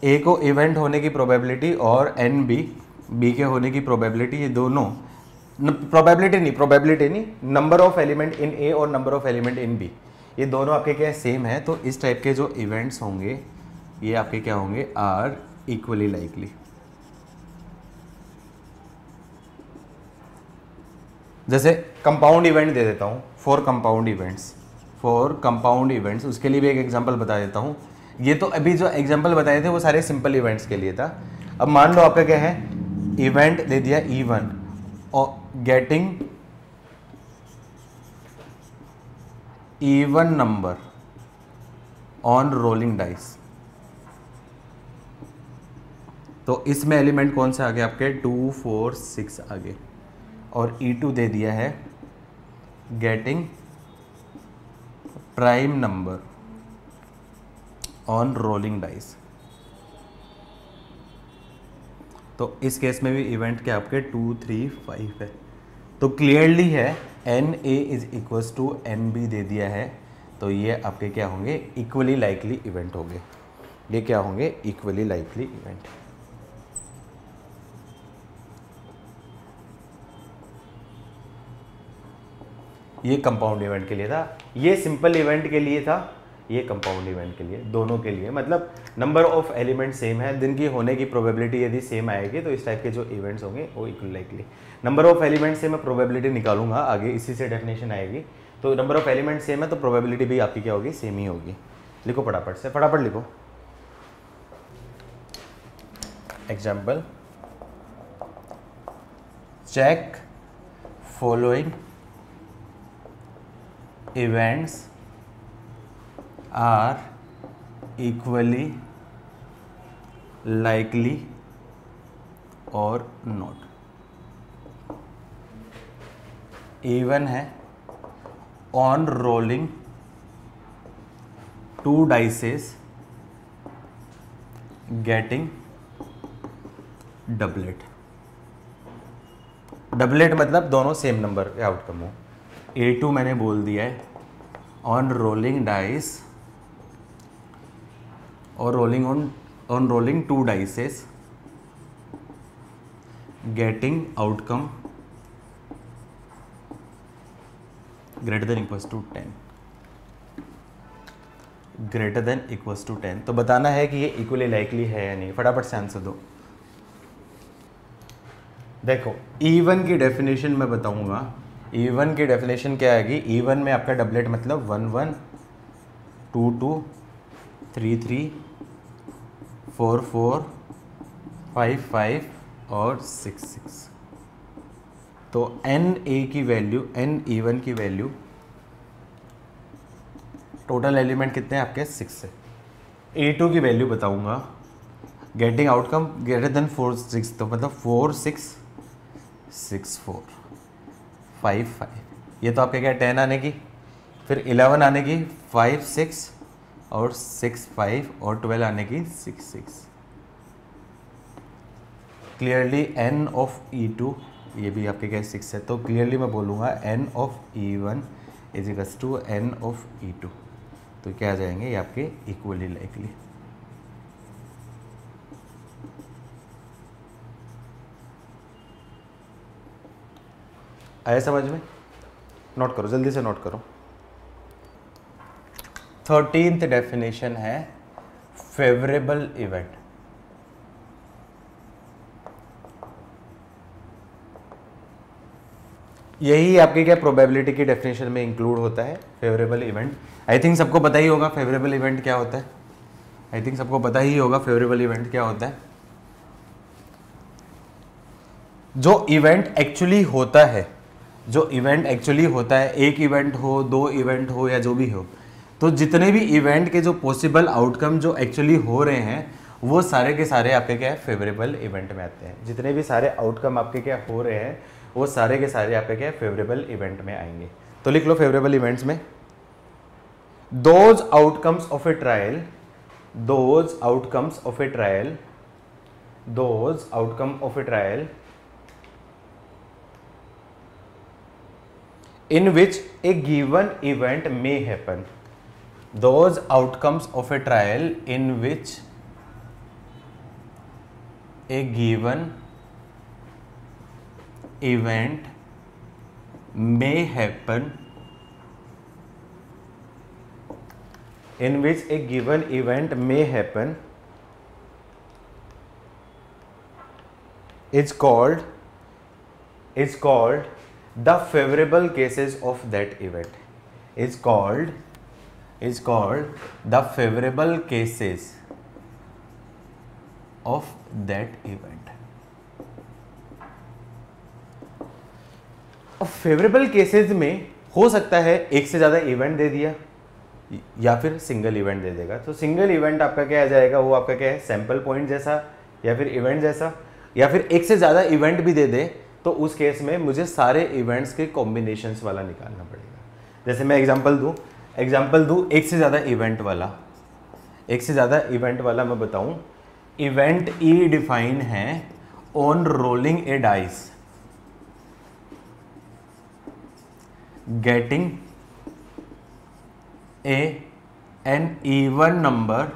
ए को इवेंट होने की प्रोबेबिलिटी और एन बी के होने की प्रोबेबिलिटी, ये दोनों प्रोबेबिलिटी नहीं, number of element in A और number of element in B, ये दोनों आपके क्या सेम है। तो इस टाइप के जो इवेंट्स होंगे ये आपके क्या होंगे आर इक्वली लाइकली। जैसे कंपाउंड इवेंट दे देता हूं फॉर कंपाउंड इवेंट्स, उसके लिए भी एक एग्जांपल बता देता हूं। ये तो अभी जो एग्जांपल बताए थे वो सारे सिंपल इवेंट्स के लिए था। अब मान लो आपका क्या है इवेंट दे दिया E1 और getting even number on rolling dice, तो इसमें एलिमेंट कौन से आ गए आपके 2 4 6 आ गए, और E2 दे दिया है getting prime number on rolling dice, तो इस केस में भी इवेंट क्या आपके 2 3 5 है। तो क्लियरली है n A is equals to n B दे दिया है, तो ये आपके क्या होंगे इक्वली लाइकली इवेंट होंगे। ये क्या होंगे इक्वली लाइकली इवेंट। ये कंपाउंड इवेंट के लिए था, ये सिंपल इवेंट के लिए था, ये कंपाउंड इवेंट के लिए, दोनों के लिए मतलब नंबर ऑफ एलिमेंट सेम है, दिन की होने की प्रोबेबिलिटी यदि सेम आएगी तो इस टाइप के जो इवेंट्स होंगे वो equal likely. Number of element से मैं प्रोबेबिलिटी निकालूंगा आगे, इसी से डेफिनेशन आएगी। तो नंबर ऑफ एलिमेंट सेम है तो प्रोबेबिलिटी भी आपकी क्या होगी सेम ही होगी। लिखो फटाफट लिखो। Example, check following events are equally likely और नॉट। A1 है on rolling 2 dices getting doublet. Doublet मतलब दोनों सेम नंबर के आउटकम हो। A2 मैंने बोल दिया है ऑन रोलिंग डाइस और rolling on on rolling 2 dices getting outcome greater than equals to 10, greater than equals to 10। तो बताना है कि ये इक्वली लाइकली है या नहीं, फटाफट से आंसर दो। देखो E1 की डेफिनेशन मैं बताऊंगा, E1 की डेफिनेशन क्या आएगी, E1 में आपका डबलेट मतलब 1 1 2 2 3 3 4 4 5 5 और 6 6। तो NA की वैल्यू, NE1 की वैल्यू, टोटल एलिमेंट कितने हैं आपके 6 है। E2 की वैल्यू बताऊंगा, गेटिंग आउटकम ग्रेटर देन 4 6, तो मतलब 4 6 6 4 5 5, ये तो आपके क्या 10 आने की, फिर 11 आने की 5 6 और 6 5 और 12 आने की 6 6। क्लियरली n ऑफ E2, ये भी आपके क्या 6 है, तो क्लियरली मैं बोलूँगा n of E1 is equals to n of E2। तो क्या आ जाएंगे ये आपके इक्वली लाइकली। आया समझ में? नोट करो, जल्दी से नोट करो। 13th डेफिनेशन है फेवरेबल इवेंट। यही आपके क्या प्रोबेबिलिटी की डेफिनेशन में इंक्लूड होता है, फेवरेबल इवेंट। आई थिंक सबको पता ही होगा फेवरेबल इवेंट क्या होता है, आई थिंक सबको पता ही होगा फेवरेबल इवेंट क्या होता है। जो इवेंट एक्चुअली होता है, जो इवेंट एक्चुअली होता है, एक इवेंट हो, 2 इवेंट हो या जो भी हो, तो जितने भी इवेंट के जो पॉसिबल आउटकम जो एक्चुअली हो रहे हैं वो सारे के सारे आपके क्या है फेवरेबल इवेंट में आते हैं। जितने भी सारे आउटकम आपके क्या हो रहे हैं वो सारे के सारे आपके क्या फेवरेबल इवेंट में आएंगे। तो लिख लो फेवरेबल इवेंट्स में, those outcomes of a trial, those outcomes of a trial, those outcome of a trial in which a given event may happen, those outcomes of a trial in which a given event may happen, in which a given event may happen is called the favorable cases of that event, is called the favorable cases of that event। अब favourable cases में हो सकता है एक से ज़्यादा event दे दिया या फिर सिंगल इवेंट दे देगा। तो सिंगल इवेंट आपका क्या आ जाएगा, वो आपका क्या है सैंपल पॉइंट जैसा या फिर इवेंट जैसा, या फिर एक से ज़्यादा इवेंट भी दे दे तो उस केस में मुझे सारे इवेंट्स के कॉम्बिनेशंस वाला निकालना पड़ेगा। जैसे मैं एग्जांपल दूं एक से ज़्यादा इवेंट वाला, एक से ज़्यादा इवेंट वाला मैं बताऊं, इवेंट ई डिफाइन है on rolling a dice getting an even number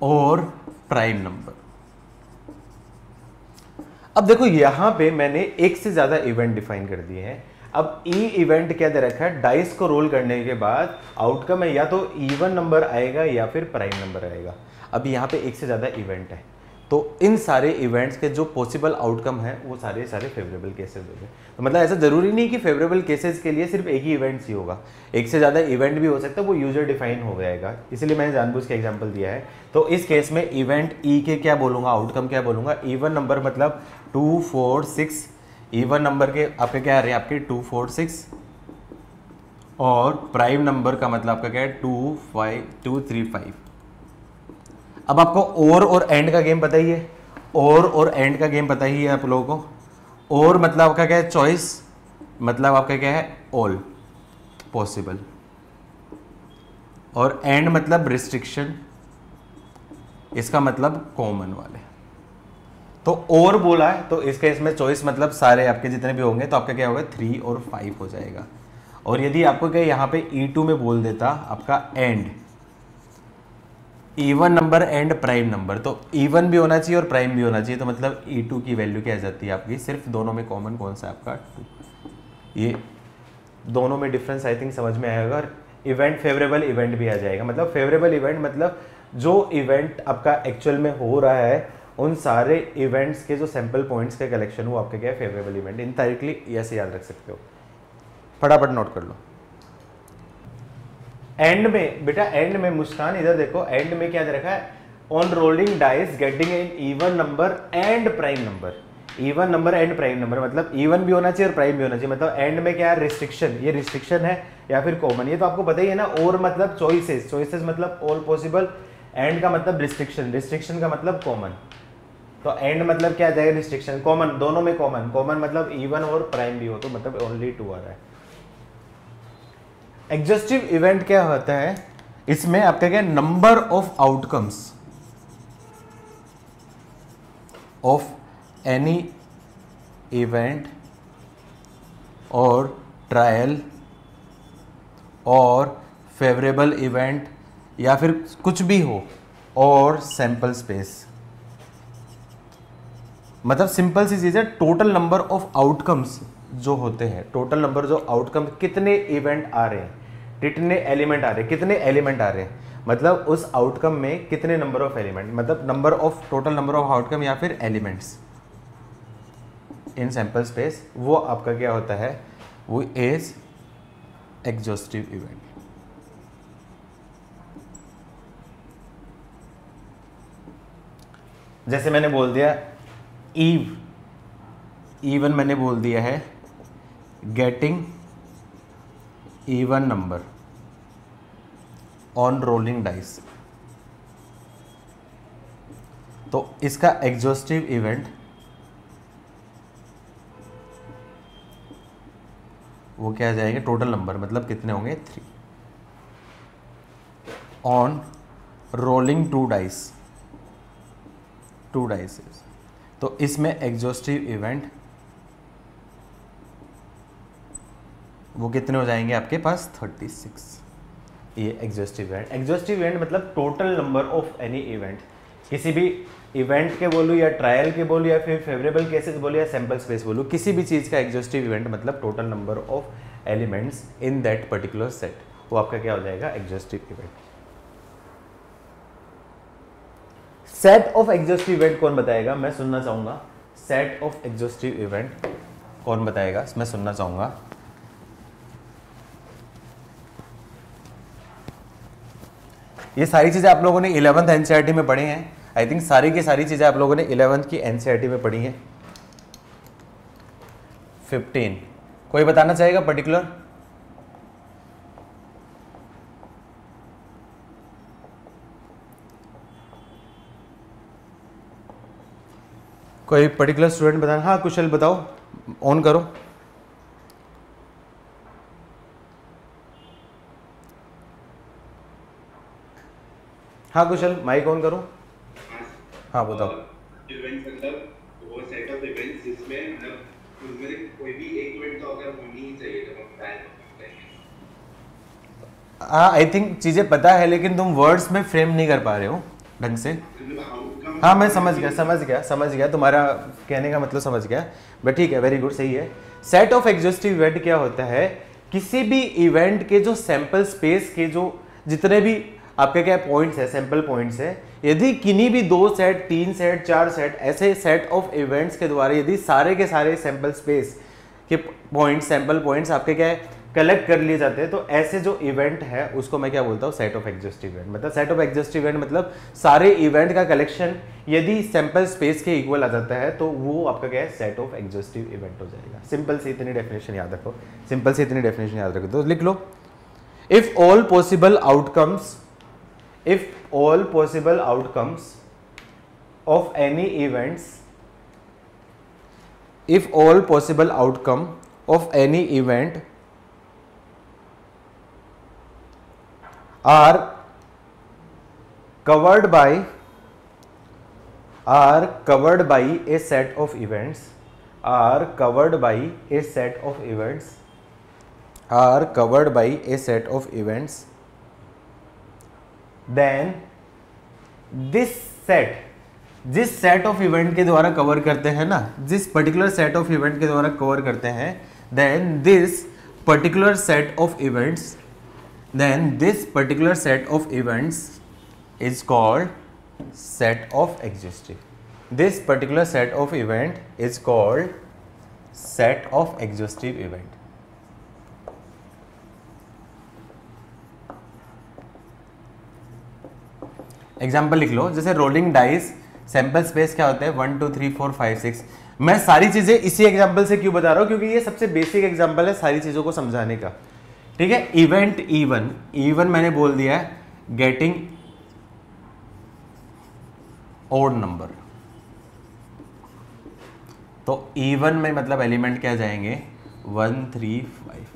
और प्राइम नंबर। अब देखो यहां पे मैंने एक से ज्यादा इवेंट डिफाइन कर दिए हैं। अब ई इवेंट क्या दे रखा है, डाइस को रोल करने के बाद आउटकम है या तो इवन नंबर आएगा या फिर प्राइम नंबर आएगा। अब यहाँ पे एक से ज्यादा इवेंट है तो इन सारे इवेंट्स के जो पॉसिबल आउटकम है वो सारे फेवरेबल केसेस हो गए। तो मतलब ऐसा जरूरी नहीं कि फेवरेबल केसेस के लिए सिर्फ एक ही इवेंट्स ही होगा, एक से ज़्यादा इवेंट भी हो सकता है, वो यूजर डिफाइन हो जाएगा। इसलिए मैंने जानबूझ के एग्जांपल दिया है। तो इस केस में इवेंट ई के क्या बोलूँगा, आउटकम क्या बोलूँगा, इवन नंबर मतलब 2 4 6, इवन नंबर के आपके क्या आ रहे हैं आपके 2 4 6, और प्राइम नंबर का मतलब आपका क्या है 2 5 2 3 5। अब आपको और एंड का गेम पता ही है, और एंड का गेम पता ही है आप लोगों को। और मतलब आपका क्या है चॉइस, मतलब आपका क्या है ऑल पॉसिबल, और एंड मतलब रिस्ट्रिक्शन, इसका मतलब कॉमन वाले। तो और बोला है तो इसके इसमें चॉइस मतलब सारे आपके जितने भी होंगे तो आपका क्या होगा 3 और 5 हो जाएगा। और यदि आपको क्या यहाँ पे E2 में बोल देता आपका and, even number and prime number, तो इवन भी होना चाहिए और प्राइम भी होना चाहिए, तो मतलब E2 की वैल्यू क्या आ जाती है आपकी, सिर्फ दोनों में कॉमन कौन सा है आपका 2। ये दोनों में डिफरेंस आई थिंक समझ में आएगा। और इवेंट फेवरेबल इवेंट भी आ जाएगा, मतलब फेवरेबल इवेंट मतलब जो इवेंट आपका एक्चुअल में हो रहा है उन सारे इवेंट्स के जो सैंपल पॉइंट्स का कलेक्शन वो आपका क्या है, फेवरेबल इवेंट। इन डायरेक्टली ऐसे याद रख सकते हो, फटाफट नोट कर लो। एंड में बेटा, एंड में मुस्कान इधर देखो, एंड में क्या दे रखा है, on rolling dice getting an even number and prime number. Even number and prime number मतलब इवन भी होना चाहिए और प्राइम भी होना चाहिए। मतलब एंड में क्या है, रिस्ट्रिक्शन, ये रिस्ट्रिक्शन है या फिर कॉमन, ये तो आपको पता ही है ना। और मतलब चॉइसेस, चॉइसेस मतलब ऑल पॉसिबल, एंड का मतलब रिस्ट्रिक्शन, रिस्ट्रिक्शन का मतलब कॉमन। तो एंड मतलब क्या आ जाएगा, रिस्ट्रिक्शन, कॉमन, दोनों में कॉमन, कॉमन मतलब इवन और प्राइम भी हो, तो मतलब ओनली 2 आ रहा है। एग्जॉस्टिव इवेंट क्या होता है, इसमें आपका क्या, number of outcomes of any event और ट्रायल और फेवरेबल इवेंट या फिर कुछ भी हो और सैंपल स्पेस। मतलब सिंपल सी चीज है, टोटल नंबर ऑफ आउटकम्स जो होते हैं, टोटल नंबर जो आउटकम, कितने इवेंट आ रहे हैं, कितने एलिमेंट आ रहे हैं, कितने एलिमेंट आ रहे हैं, मतलब उस आउटकम में कितने नंबर ऑफ एलिमेंट, मतलब number of, total number of outcome या फिर एलिमेंट्स इन सैंपल स्पेस, वो आपका क्या होता है, वो इज एग्जॉस्टिव इवेंट। जैसे मैंने बोल दिया इवन मैंने बोल दिया है getting even number on rolling dice, तो इसका एग्जॉस्टिव इवेंट वो क्या आ जाएगा, टोटल नंबर मतलब कितने होंगे 3 ऑन रोलिंग 2 डाइस, 2 डाइसेस, तो इसमें एग्जॉस्टिव इवेंट वो कितने हो जाएंगे आपके पास 36। ये एग्जॉस्टिव इवेंट, एग्जॉस्टिव इवेंट मतलब total number of any event, किसी भी इवेंट के बोलूँ या ट्रायल के बोलूँ या फिर फेवरेबल केसेस बोलूँ या सैंपल स्पेस बोलूँ, किसी भी चीज़ का एग्जॉस्टिव इवेंट मतलब total number of elements in that particular set, वो आपका क्या हो जाएगा, exhaustive event. Set of exhaustive event कौन बताएगा, मैं सुनना चाहूंगा। सेट ऑफ एग्जॉस्टिव इवेंट कौन बताएगा, मैं सुनना चाहूंगा। ये सारी चीजें आप लोगों ने 11th एनसीईआरटी में पढ़ी हैं, आई थिंक सारी की सारी चीजें आप लोगों ने 11th की एनसीईआरटी में पढ़ी हैं। 15 कोई बताना चाहेगा पर्टिकुलर, कोई पर्टिकुलर स्टूडेंट बताना। हाँ कुशल बताओ, ऑन करो। हाँ कुशल माइक ऑन करो। हाँ बताओ। इवेंट मतलब वो सेट ऑफ इवेंट्स जिसमें मतलब उसमें कोई भी एक इवेंट तो अगर होनी ही चाहिए जब हम प्लान करते हैं। हाँ आई थिंक चीजें पता है लेकिन तुम वर्ड्स में फ्रेम नहीं कर पा रहे हो ढंग से। हाँ मैं समझ गया तुम्हारा कहने का मतलब समझ गया, बट ठीक है, वेरी गुड, सही है। सेट ऑफ एग्जॉस्टिव इवेंट क्या होता है, किसी भी इवेंट के जो सैंपल स्पेस के जो जितने भी आपके क्या पॉइंट्स है, सैंपल पॉइंट्स है, यदि किन्हीं भी 2 सेट 3 सेट 4 सेट ऐसे सेट ऑफ इवेंट्स के द्वारा यदि सारे के सारे सैंपल स्पेस के पॉइंट्स, सैंपल पॉइंट्स आपके क्या है कलेक्ट कर लिए जाते हैं, तो ऐसे जो इवेंट है उसको मैं क्या बोलता हूँ, सेट ऑफ एग्जॉस्टिव इवेंट। मतलब सेट ऑफ एग्जॉस्टिव इवेंट मतलब सारे इवेंट का कलेक्शन यदि सैंपल स्पेस के इक्वल आ जाता है तो वो आपका क्या है, सेट ऑफ एग्जॉस्टिव इवेंट हो जाएगा। सिंपल से इतनी डेफिनेशन याद रखो, सिंपल से इतनी डेफिनेशन याद रखो, तो लिख लो, if all possible outcomes, if all possible outcomes of any events, if all possible outcome of any event are covered by a set of events, are covered by a set of events, are covered by a set of events, then जिस set of event के द्वारा cover करते हैं ना, जिस particular set of event के द्वारा cover करते हैं, then this particular set of events is called set of exhaustive. This particular set of event is called set of exhaustive event. Example लिख लो, जैसे रोलिंग डाइस, सैंपल स्पेस क्या होता है 1 2 3 4 5 6. मैं सारी चीजें इसी एग्जाम्पल से क्यों बता रहा हूं, क्योंकि ये सबसे बेसिक एग्जाम्पल है सारी चीजों को समझाने का. ठीक है. इवेंट E1 मैंने बोल दिया है गेटिंग ओड नंबर. तो E1 में मतलब एलिमेंट क्या जाएंगे 1 3 5.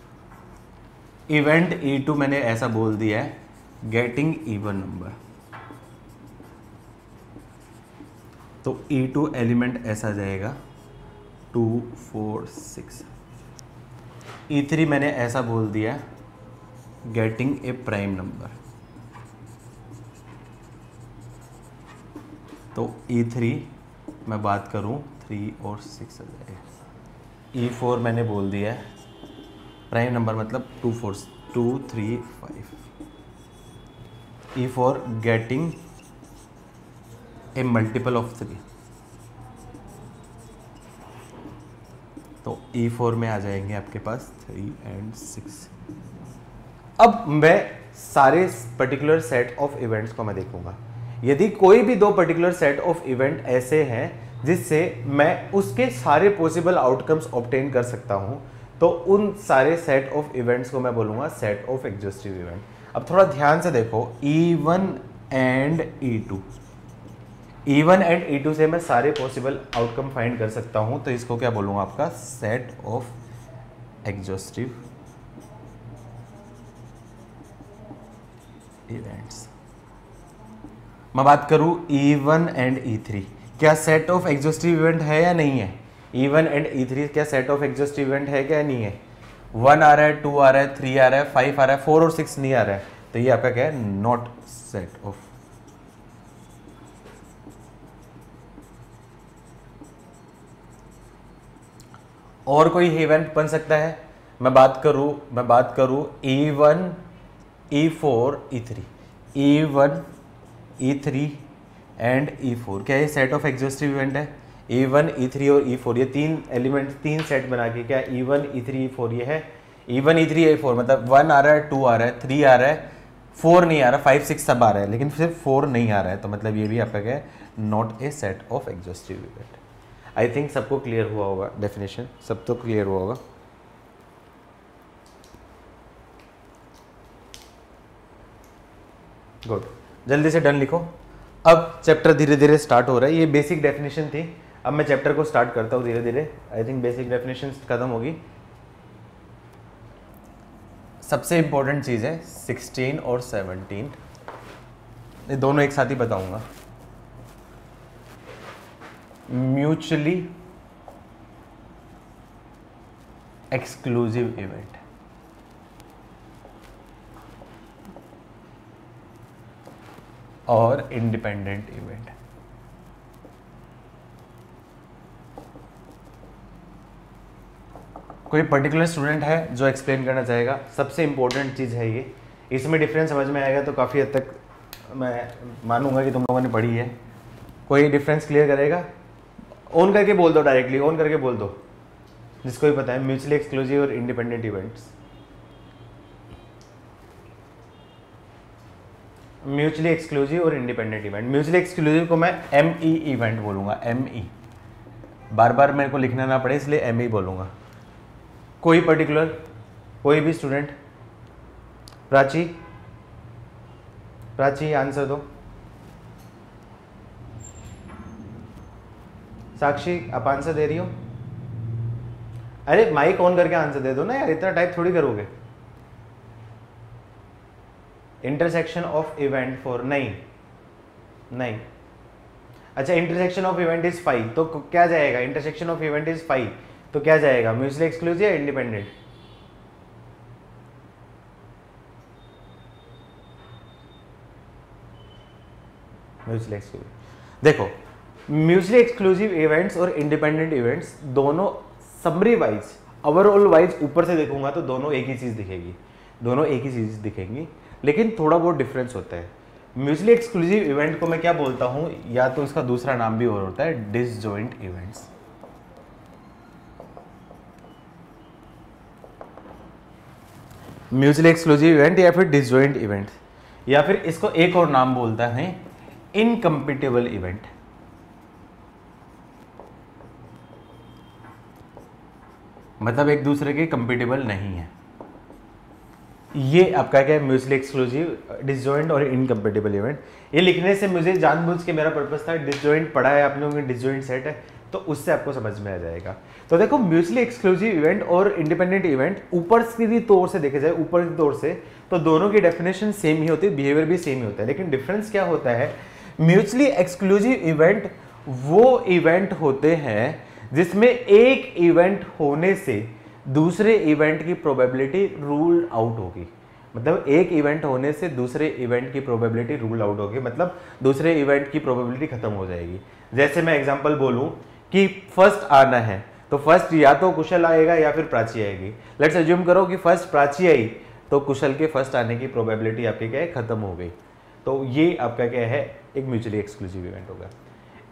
इवेंट E2 मैंने ऐसा बोल दिया है गेटिंग इवन नंबर. तो E2 एलिमेंट ऐसा जाएगा 2 4 6. E3 मैंने ऐसा बोल दिया गेटिंग ए प्राइम नंबर. तो E3 मैं बात करूं 3 और 6 आ जाएगा. E4 मैंने बोल दिया है प्राइम नंबर मतलब 2 3 5. E4 getting a multiple of 3. तो E4 में आ जाएंगे आपके पास 3 और 6. अब मैं सारे पर्टिकुलर सेट ऑफ इवेंट्स को मैं देखूंगा. यदि कोई भी दो पर्टिकुलर सेट ऑफ इवेंट ऐसे हैं जिससे मैं उसके सारे पॉसिबल आउटकम्स ऑब्टेन कर सकता हूं, तो उन सारे सेट ऑफ इवेंट्स को मैं बोलूंगा सेट ऑफ एग्जॉस्टिव इवेंट. अब थोड़ा ध्यान से देखो, E1 एंड E2 से मैं सारे पॉसिबल आउटकम फाइंड कर सकता हूं, तो इसको क्या बोलूंगा आपका सेट ऑफ एग्जॉस्टिव इवेंट्स. मैं बात करूं E1 एंड E3 क्या सेट ऑफ एग्जॉस्टिव इवेंट है या नहीं है. E1 एंड E3 क्या सेट ऑफ एग्जॉस्टिव इवेंट है क्या नहीं है. 1 आ रहा है, 2 आ रहा है, 3 आ रहा है, 5 आ रहा है, 4 और 6 नहीं आ रहा है, तो ये आपका क्या है नॉट सेट ऑफ. और कोई इवेंट बन सकता है. मैं बात करूं E1 E4 E3 E1 E3 and E4 क्या ये सेट ऑफ एग्जॉस्टिव इवेंट है. E1 E3 और E4 ये तीन एलिमेंट, तीन सेट बना के क्या E1 E3 E4 ये है. E1 E3 E4 मतलब 1 आ रहा है, 2 आ रहा है, 3 आ रहा है, 4 नहीं आ रहा, 5 6 सब आ रहा है, लेकिन सिर्फ 4 नहीं आ रहा है, तो मतलब ये भी आपका क्या है not a set of exhaustive event. I think सबको क्लियर हुआ होगा, डेफिनेशन सब तो क्लियर हुआ होगा. गुड, जल्दी से डन लिखो. अब चैप्टर धीरे धीरे स्टार्ट हो रहा है. ये बेसिक डेफिनेशन थी. अब मैं चैप्टर को स्टार्ट करता हूँ धीरे धीरे. आई थिंक बेसिक डेफिनेशन खत्म होगी. सबसे इंपॉर्टेंट चीज़ है 16 और 17, ये दोनों एक साथ ही बताऊंगा. Mutually exclusive event. और इंडिपेंडेंट इवेंट. कोई पर्टिकुलर स्टूडेंट है जो एक्सप्लेन करना चाहेगा. सबसे इंपॉर्टेंट चीज़ है ये. इसमें डिफरेंस समझ में आएगा तो काफ़ी हद तक मैं मानूंगा कि तुम लोगों ने पढ़ी है. कोई डिफरेंस क्लियर करेगा. ऑन करके बोल दो, डायरेक्टली ऑन करके बोल दो जिसको भी पता है. म्यूचुअली एक्सक्लूसिव और इंडिपेंडेंट इवेंट्स. म्यूचुअली एक्सक्लूसिव और इंडिपेंडेंट इवेंट. म्यूचुअली एक्सक्लूसिव को मैं ME इवेंट बोलूंगा. ME बार बार मेरे को लिखना ना पड़े इसलिए ME बोलूंगा. कोई पर्टिकुलर, कोई भी स्टूडेंट. प्राची आंसर दो. साक्षी आप आंसर दे रही हो. अरे माइक ऑन करके आंसर दे दो ना यार, इतना टाइप थोड़ी करोगे. इंटरसेक्शन ऑफ इवेंट फॉर नहीं. अच्छा, इंटरसेक्शन ऑफ इवेंट इज 5 तो क्या जाएगा. इंटरसेक्शन ऑफ इवेंट इज 5 तो क्या जाएगा म्यूचुअली एक्सक्लूसिव या इंडिपेंडेंट. म्यूचुअली एक्सक्लूसिव, देखो म्यूचुअली एक्सक्लूसिव इवेंट्स और इंडिपेंडेंट इवेंट्स दोनों समरी वाइज, ओवरऑल वाइज ऊपर से देखूंगा तो दोनों एक ही चीज़ दिखेगी, दोनों एक ही चीज़ दिखेंगी, लेकिन थोड़ा बहुत डिफरेंस होता है। म्यूचुअली एक्सक्लूसिव इवेंट को मैं क्या बोलता हूं, या तो इसका दूसरा नाम भी और होता है disjoint events. Mutually exclusive event या फिर डिसजॉइंट इवेंट, या फिर इसको एक और नाम बोलता है इनकम्पिटेबल इवेंट। मतलब एक दूसरे के कंपेटेबल नहीं है। ये आपका क्या है, म्यूचुअली एक्सक्लूसिव, डिसजॉइंट और इनकम्पेटेबल इवेंट। ये लिखने से मुझे जानबूझ के मेरा पर्पस था, डिसजॉइंट पढ़ा है आप लोगों ने, डिसजॉइंट सेट है तो उससे आपको समझ में आ जाएगा। तो देखो म्यूचुअली एक्सक्लूसिव इवेंट और इंडिपेंडेंट इवेंट ऊपर की तौर से देखे जाए, ऊपर की तौर से तो दोनों की डेफिनेशन सेम ही होती है, बिहेवियर भी सेम ही होता है, लेकिन डिफरेंस क्या होता है, म्यूचुअली एक्सक्लूसिव इवेंट वो इवेंट होते हैं जिसमें एक इवेंट होने से दूसरे इवेंट की प्रोबेबिलिटी रूल आउट होगी। मतलब एक इवेंट होने से दूसरे इवेंट की प्रोबेबिलिटी रूल आउट होगी, मतलब दूसरे इवेंट की प्रोबेबिलिटी खत्म हो जाएगी। जैसे मैं एग्जांपल बोलूं कि फर्स्ट आना है तो फर्स्ट या तो कुशल आएगा या फिर प्राची आएगी। लेट्स अज्यूम करो कि फर्स्ट प्राची आई तो कुशल के फर्स्ट आने की प्रोबेबिलिटी आपकी क्या है, खत्म हो गई। तो ये आपका क्या है, एक म्यूचुअली एक्सक्लूसिव इवेंट होगा।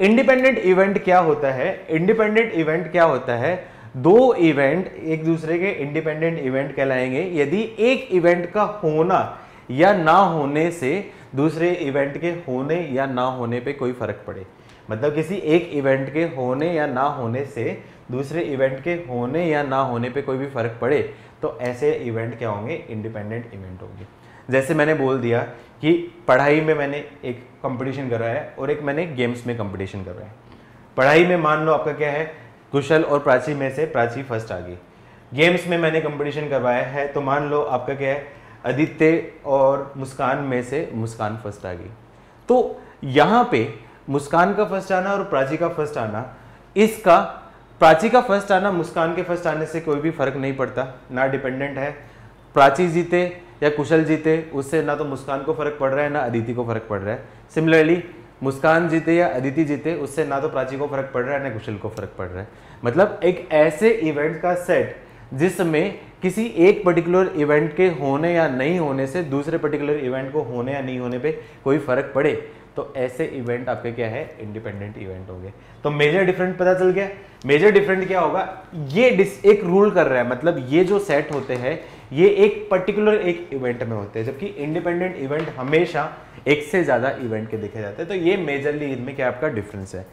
इंडिपेंडेंट इवेंट क्या होता है, इंडिपेंडेंट इवेंट क्या होता है, दो इवेंट एक दूसरे के इंडिपेंडेंट इवेंट कहलाएंगे यदि एक इवेंट का होना या ना होने से दूसरे इवेंट के होने या ना होने पे कोई फर्क पड़े। मतलब किसी एक इवेंट के होने या ना होने से दूसरे इवेंट के होने या ना होने पे कोई भी फर्क पड़े तो ऐसे इवेंट क्या होंगे, इंडिपेंडेंट इवेंट होंगे। जैसे मैंने बोल दिया कि पढ़ाई में मैंने एक कंपटीशन कर रहा है और एक मैंने गेम्स में कंपटीशन कर रहा है। पढ़ाई में मान लो आपका क्या है, कुशल और प्राची में से प्राची फर्स्ट आ गई। गेम्स में मैंने कंपटीशन करवाया है तो मान लो आपका क्या है, आदित्य और मुस्कान में से मुस्कान फर्स्ट आ गई। तो यहाँ पे मुस्कान का फर्स्ट आना और प्राची का फर्स्ट आना, इसका प्राची का फर्स्ट आना मुस्कान के फर्स्ट आने से कोई भी फर्क नहीं पड़ता, ना डिपेंडेंट है। प्राची जीते या कुशल जीते उससे ना तो मुस्कान को फर्क पड़ रहा है ना अदिति को फर्क पड़ रहा है। सिमिलरली मुस्कान जीते या अदिति जीते उससे ना तो प्राची को फर्क पड़ रहा है ना कुशल को फर्क पड़ रहा है। मतलब एक ऐसे इवेंट का सेट जिसमें किसी एक पर्टिकुलर इवेंट के होने या नहीं होने से दूसरे पर्टिकुलर इवेंट को होने या नहीं होने पे कोई फर्क पड़े तो ऐसे इवेंट आपके क्या है, इंडिपेंडेंट इवेंट होंगे। तो मेजर डिफरेंट पता चल गया। मेजर डिफरेंट क्या होगा, ये एक रूल कर रहा है, मतलब ये जो सेट होते हैं ये एक पर्टिकुलर एक इवेंट में होते हैं, जबकि इंडिपेंडेंट इवेंट हमेशा एक से ज्यादा इवेंट के देखे जाते हैं। तो ये मेजरली इनमें क्या आपका डिफरेंस है।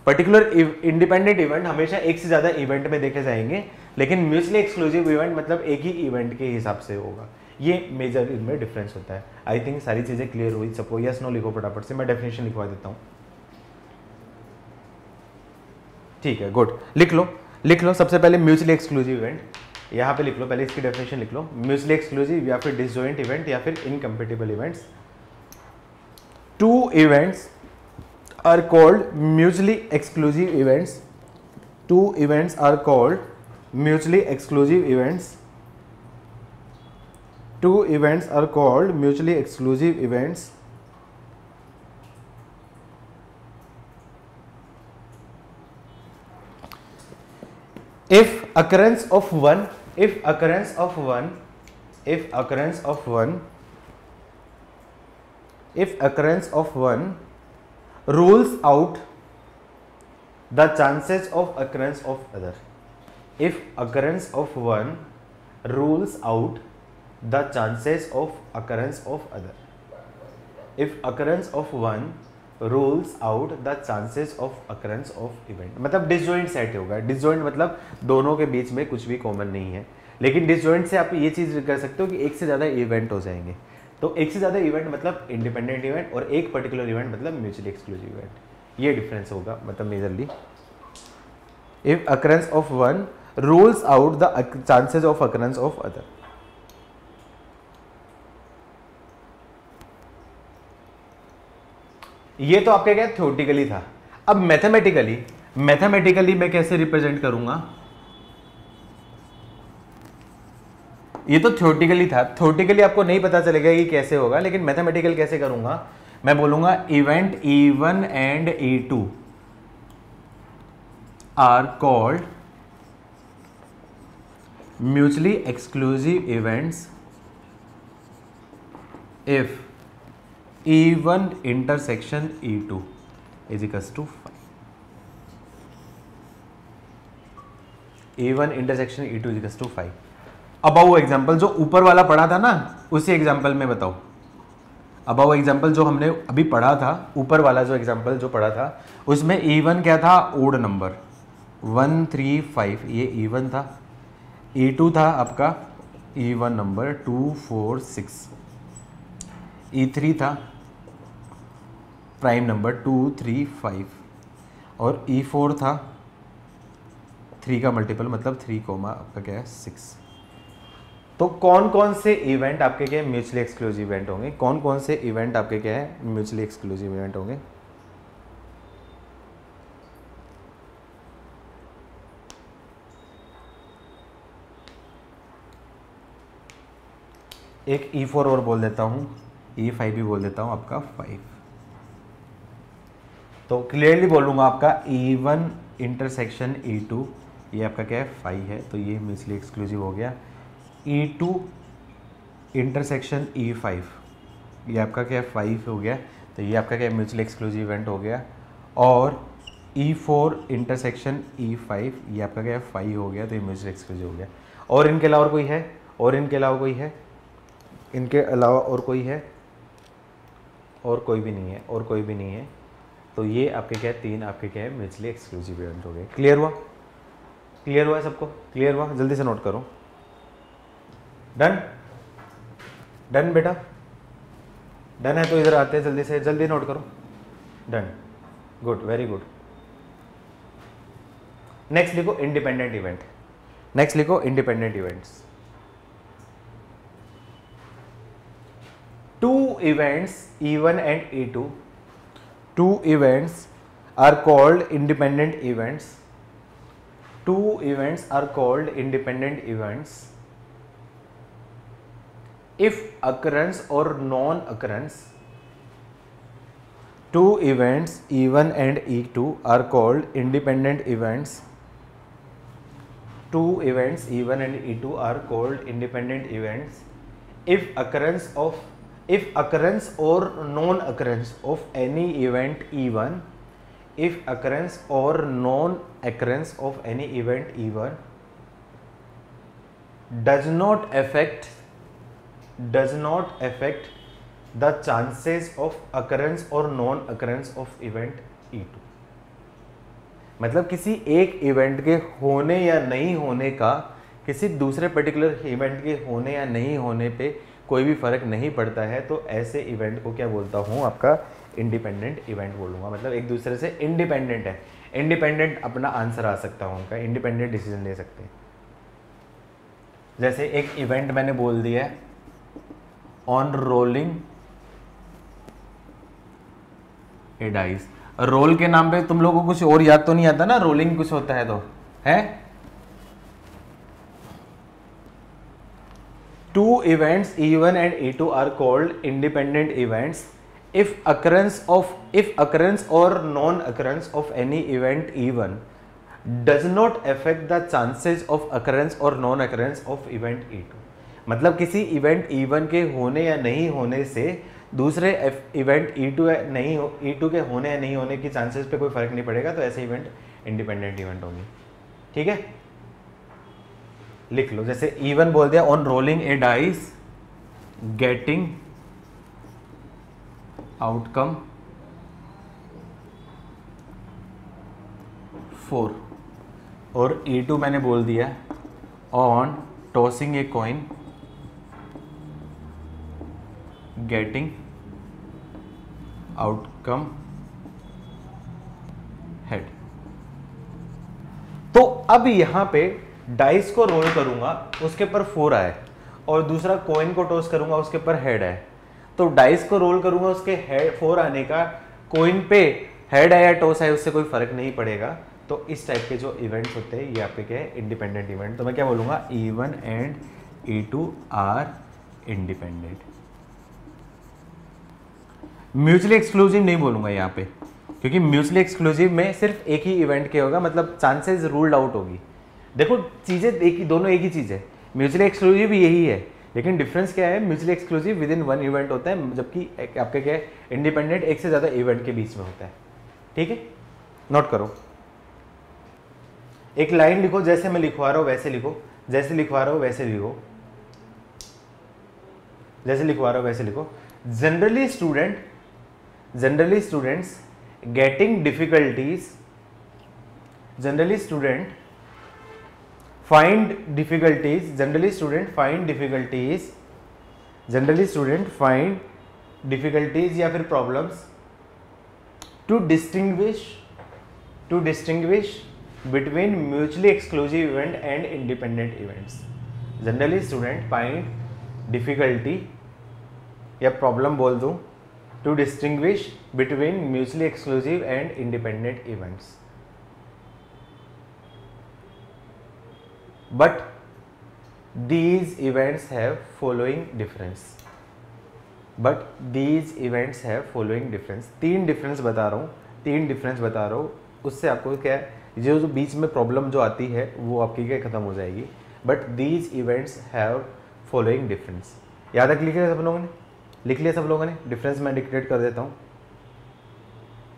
पर्टिकुलर इंडिपेंडेंट इवेंट हमेशा एक से ज्यादा इवेंट में देखे जाएंगे, लेकिन म्यूचुअली एक्सक्लूसिव इवेंट मतलब एक ही इवेंट के हिसाब से होगा। ये मेजर इनमें डिफरेंस होता है। आई थिंक सारी चीजें क्लियर हुई सबको। यस नो लिखो फटाफट से, मैं डेफिनेशन लिखवा देता हूँ। ठीक है, गुड, लिख लो। सबसे पहले म्यूचुअली एक्सक्लूसिव इवेंट यहाँ पे लिख लो, पहले इसकी डेफिनेशन लिख लो। म्यूचुअली एक्सक्लूसिव या फिर डिसजॉइंट इवेंट या फिर incompatible events. Two events are called mutually exclusive events. Two events are called mutually exclusive events. Two events are called mutually exclusive events. If occurrence of one rules out the chances of occurrence of other. If occurrence of one rules out the chances of occurrence of other. If occurrence of one rules out the chances of occurrence of event. मतलब disjoint set होगा। Disjoint मतलब दोनों के बीच में कुछ भी common नहीं है, लेकिन डिसजॉइंट से आप ये चीज कर सकते हो कि एक से ज्यादा इवेंट हो जाएंगे। तो एक से ज़्यादा इवेंट मतलब इंडिपेंडेंट इवेंट और एक पर्टिकुलर इवेंट मतलब म्यूचुअली एक्सक्लूसिव इवेंट। ये डिफरेंस होगा मतलब majorly. If occurrence of one rules out the chances of occurrence of other. ये तो आपका क्या थ्योरेटिकली था। अब मैथमेटिकली मैं कैसे रिप्रेजेंट करूंगा, ये तो थ्योरेटिकली था। थ्योरेटिकली आपको नहीं पता चलेगा कि कैसे होगा, लेकिन मैथमेटिकल कैसे करूंगा, मैं बोलूंगा event E1 and E2 are called mutually exclusive events if E1 intersection E2 is equals to 5। E1 intersection E2 is equals to 5। अब वो एग्जाम्पल जो ऊपर वाला पढ़ा था ना, उसी एग्जाम्पल में बताओ। अब वो एग्जाम्पल जो हमने अभी पढ़ा था, ऊपर वाला जो एग्जाम्पल जो पढ़ा था, उसमें E1 क्या था? ओड नंबर 1 3 5, ये E1 था। E2 था आपका E1 नंबर 2 4 6। E3 था प्राइम नंबर 2 3 5 और E4 था 3 का मल्टीपल मतलब 3 कोमा आपका क्या है 6। तो कौन कौन से इवेंट आपके क्या म्यूचुअली एक्सक्लूसिव इवेंट होंगे? कौन कौन से इवेंट आपके क्या है म्यूचुअली एक्सक्लूसिव इवेंट होंगे? एक E4 और बोल देता हूं, E5 भी बोल देता हूं आपका 5। तो क्लियरली बोलूंगा आपका E1 इंटरसेक्शन E2, ये आपका क्या है 5 है, तो ये म्यूचुअली एक्सक्लूसिव हो गया। E2 इंटरसेक्शन E5, ये आपका क्या है 5 हो गया, तो ये आपका क्या म्यूचुअली एक्सक्लूसिव इवेंट हो गया। और E4 इंटरसेक्शन E5, ये आपका क्या है 5 हो गया, तो ये म्यूचुअली एक्सक्लूसिव हो गया। और इनके अलावा कोई है? और इनके अलावा कोई है? इनके अलावा और कोई है? और कोई भी नहीं है, और कोई भी नहीं है। तो ये आपके क्या है 3 आपके क्या है म्यूचुअली एक्सक्लूसिव इवेंट हो गए। क्लियर हुआ? क्लियर हुआ सबको? क्लियर हुआ? जल्दी से नोट करो। डन? डन बेटा? डन है तो इधर आते हैं, जल्दी से जल्दी नोट करो। Done, good, very good. Next लिखो इंडिपेंडेंट इवेंट। नेक्स्ट लिखो independent events. Two events E1 and E2, two events are called independent events. Two events are called independent events if occurrence or non-occurrence. Two events E1 and E2 are called independent events. Two events E1 and E2 are called independent events if occurrence or non-occurrence of any event E1, if occurrence or non-occurrence of any event E1 does not affect the chances of occurrence or non-occurrence of event E2। मतलब किसी एक event के होने या नहीं होने का किसी दूसरे पर्टिकुलर इवेंट के होने या नहीं होने पे कोई भी फर्क नहीं पड़ता है, तो ऐसे इवेंट को क्या बोलता हूँ? आपका इंडिपेंडेंट इवेंट बोलूँगा। मतलब एक दूसरे से इंडिपेंडेंट है, इंडिपेंडेंट अपना आंसर आ सकता हूँ उनका, इंडिपेंडेंट डिसीजन ले सकते हैं। जैसे एक इवेंट मैंने बोल दिया है on rolling a dice. Roll के नाम पे तुम लोगों को कुछ और याद तो नहीं आता ना? रोलिंग कुछ होता है तो है। Two events E1 and E2 are called independent events if occurrence or non-occurrence of any event E1 does not affect the chances of occurrence or non-occurrence of event E2। मतलब किसी इवेंट E1 के होने या नहीं होने से दूसरे event E2 के होने या नहीं होने की चांसेस पे कोई फर्क नहीं पड़ेगा, तो ऐसे इवेंट इंडिपेंडेंट इवेंट होंगे। ठीक है, लिख लो। जैसे E1 बोल दिया on rolling a dice getting outcome 4, और E2 मैंने बोल दिया on tossing a coin getting outcome head. तो अब यहां पे डाइस को रोल करूंगा, उसके पर 4 आए, और दूसरा कॉइन को टॉस करूंगा, उसके पर हेड है। तो डाइस को रोल करूंगा, उसके हेड 4 आने का, कॉइन पे हेड है या टॉस है उससे कोई फर्क नहीं पड़ेगा। तो इस टाइप के जो इवेंट्स होते हैं ये आपके क्या है इंडिपेंडेंट इवेंट। तो मैं क्या बोलूंगा? E1 and E2 are independent. Mutually exclusive नहीं बोलूँगा यहाँ पे, क्योंकि म्यूचुअली एक्सक्लूसिव में सिर्फ एक ही इवेंट के होगा, मतलब चांसेस रूल्ड आउट होगी। देखो चीज़ें एक ही, दोनों एक ही चीज़ है, म्यूचुअली एक्सक्लूसिव भी यही है, लेकिन डिफरेंस क्या है, mutually exclusive with in one event होता है, जबकि आपके क्या है इंडिपेंडेंट एक से ज़्यादा इवेंट के बीच में होता है। ठीक है, नोट करो, एक लाइन लिखो, जैसे मैं लिखवा रहा हूँ वैसे लिखो, जैसे लिखवा रहा हूँ वैसे लिखो, जैसे लिखवा रहा हूँ वैसे लिखो। Generally students getting difficulties, generally student find difficulties, generally student find difficulties, generally student find difficulties या फिर problems to distinguish between mutually exclusive event and independent events. Generally student find difficulty या problem बोल दूँ to distinguish between mutually exclusive and independent events. But these events have following difference. But these events have following difference. तीन difference बता रहा हूँ, उससे आपको क्या है, जो बीच में प्रॉब्लम जो आती है वो आपकी क्या खत्म हो जाएगी। But these events have following difference. याद तक लिख लिया सब लोगों ने, लिख लिया सब लोगों ने? डिफरेंस मैं डिक्टेट कर देता हूँ,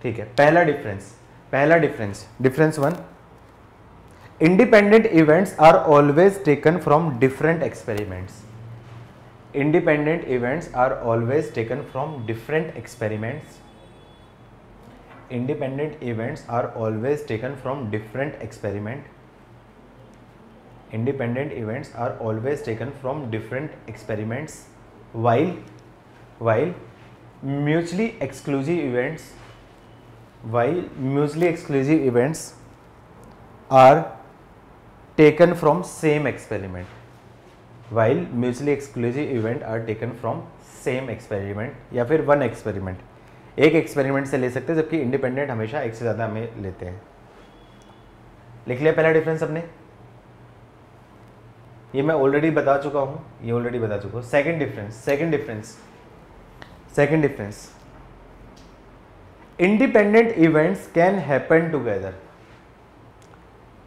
ठीक है। पहला difference, difference 1, independent events are always taken from different experiments. Independent events are always taken from different experiments. Independent events are always taken from different experiment. Independent events are always taken from different experiments, while mutually exclusive events are taken from same experiment. While mutually exclusive event are taken from same experiment या फिर one experiment, एक experiment से ले सकते हैं, जबकि independent हमेशा एक से ज़्यादा हमें लेते हैं। लिख लिया पहला डिफरेंस अपने, ये मैं ऑलरेडी बता चुका हूँ, second difference, independent events can happen together.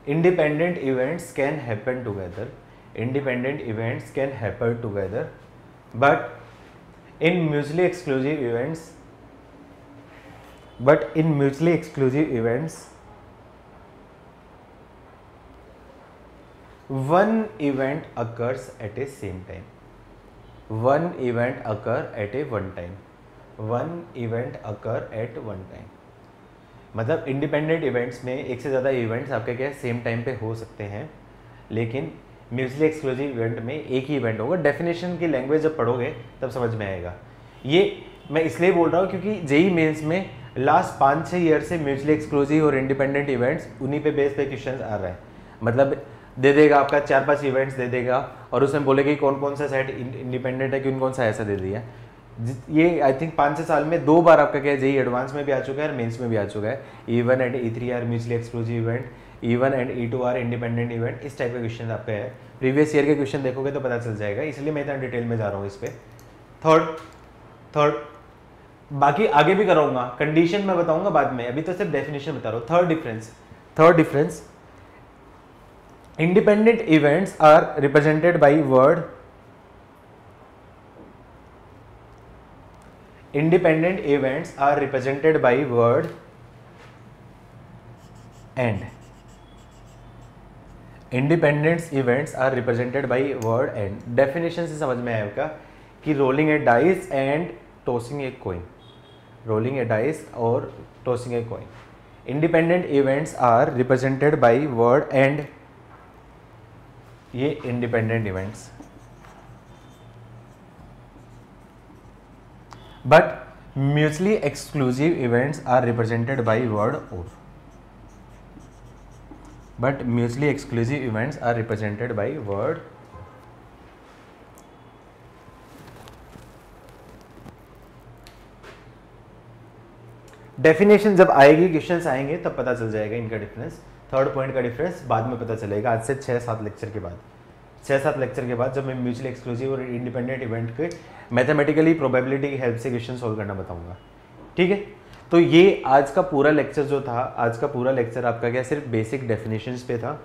Independent events can happen together, but in mutually exclusive events, one event occurs at a same time. One event occur at one time. मतलब independent events में एक से ज़्यादा events आपके क्या same time पे हो सकते हैं, लेकिन म्यूचुअली एक्सक्लूसिव इवेंट में एक ही इवेंट होगा। डेफिनेशन की लैंग्वेज जब पढ़ोगे तब समझ में आएगा। ये मैं इसलिए बोल रहा हूँ क्योंकि जेई मेंस में लास्ट 5-6 ईयर से म्यूचुअली एक्सक्लूसिव और इंडिपेंडेंट इवेंट्स उन्हीं पे बेस पे क्वेश्चन आ रहा है। मतलब दे देगा आपका 4-5 इवेंट्स दे देगा और उसमें बोलेगा कि कौन कौन सा सेट इंडिपेंडेंट है, कौन कौन सा ऐसा दे दिया। ये आई थिंक 5-6 साल में 2 बार आपका क्या जेई एडवांस में भी आ चुका है और मेंस में भी आ चुका है। E1 and E3 are mutually exclusive event, E1 and E2 are independent event. इस टाइप के क्वेश्चन आपका है, प्रीवियस ईयर के क्वेश्चन देखोगे तो पता चल जाएगा, इसलिए मैं इतना डिटेल में जा रहा हूँ इस पर। थर्ड बाकी आगे भी कराऊंगा, कंडीशन मैं बताऊंगा बाद में, अभी तो सिर्फ डेफिनेशन बता रहा हूं। Third difference, independent events are represented by word, independent events are represented by word and, independent events are represented by word and. Definition से समझ में आएगा कि rolling a dice and tossing a coin, rolling a dice और tossing a coin. Independent events are represented by word and, ये independent events, but mutually exclusive events are represented by word or, but mutually exclusive events are represented by word. Definition जब आएगी, questions आएंगे तब पता चल जाएगा इनका difference. Third point का डिफरेंस बाद में पता चलेगा, आज से 6-7 लेक्चर के बाद। 6-7 लेक्चर के बाद जब मैं म्यूचुअली एक्सक्लूसिव और इंडिपेंडेंट इवेंट के मैथमेटिकली प्रोबेबिलिटी की हेल्प से क्वेश्चन सोल्व करना बताऊंगा। ठीक है। तो ये आज का पूरा लेक्चर जो था, आज का पूरा लेक्चर आपका क्या सिर्फ बेसिक डेफिनेशंस पे था।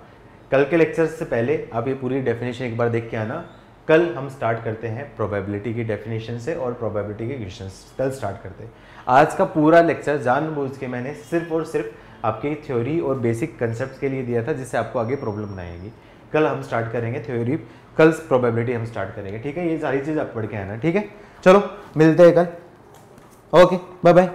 कल के लेक्चर से पहले आप ये पूरी डेफिनेशन एक बार देख के आना। कल हम स्टार्ट करते हैं प्रोबेबिलिटी की डेफिनेशन से और प्रोबेबिलिटी के क्वेश्चंस कल स्टार्ट करते हैं। आज का पूरा लेक्चर जानबूझ के मैंने सिर्फ और सिर्फ आपकी थ्योरी और बेसिक कंसेप्ट के लिए दिया था, जिससे आपको आगे प्रॉब्लम ना आएगी। कल हम स्टार्ट करेंगे थ्योरी, कल प्रोबेबिलिटी हम स्टार्ट करेंगे, ठीक है। ये सारी चीज़ आप पढ़ के आना, ठीक है। चलो मिलते हैं कल, ओके बाय बाय।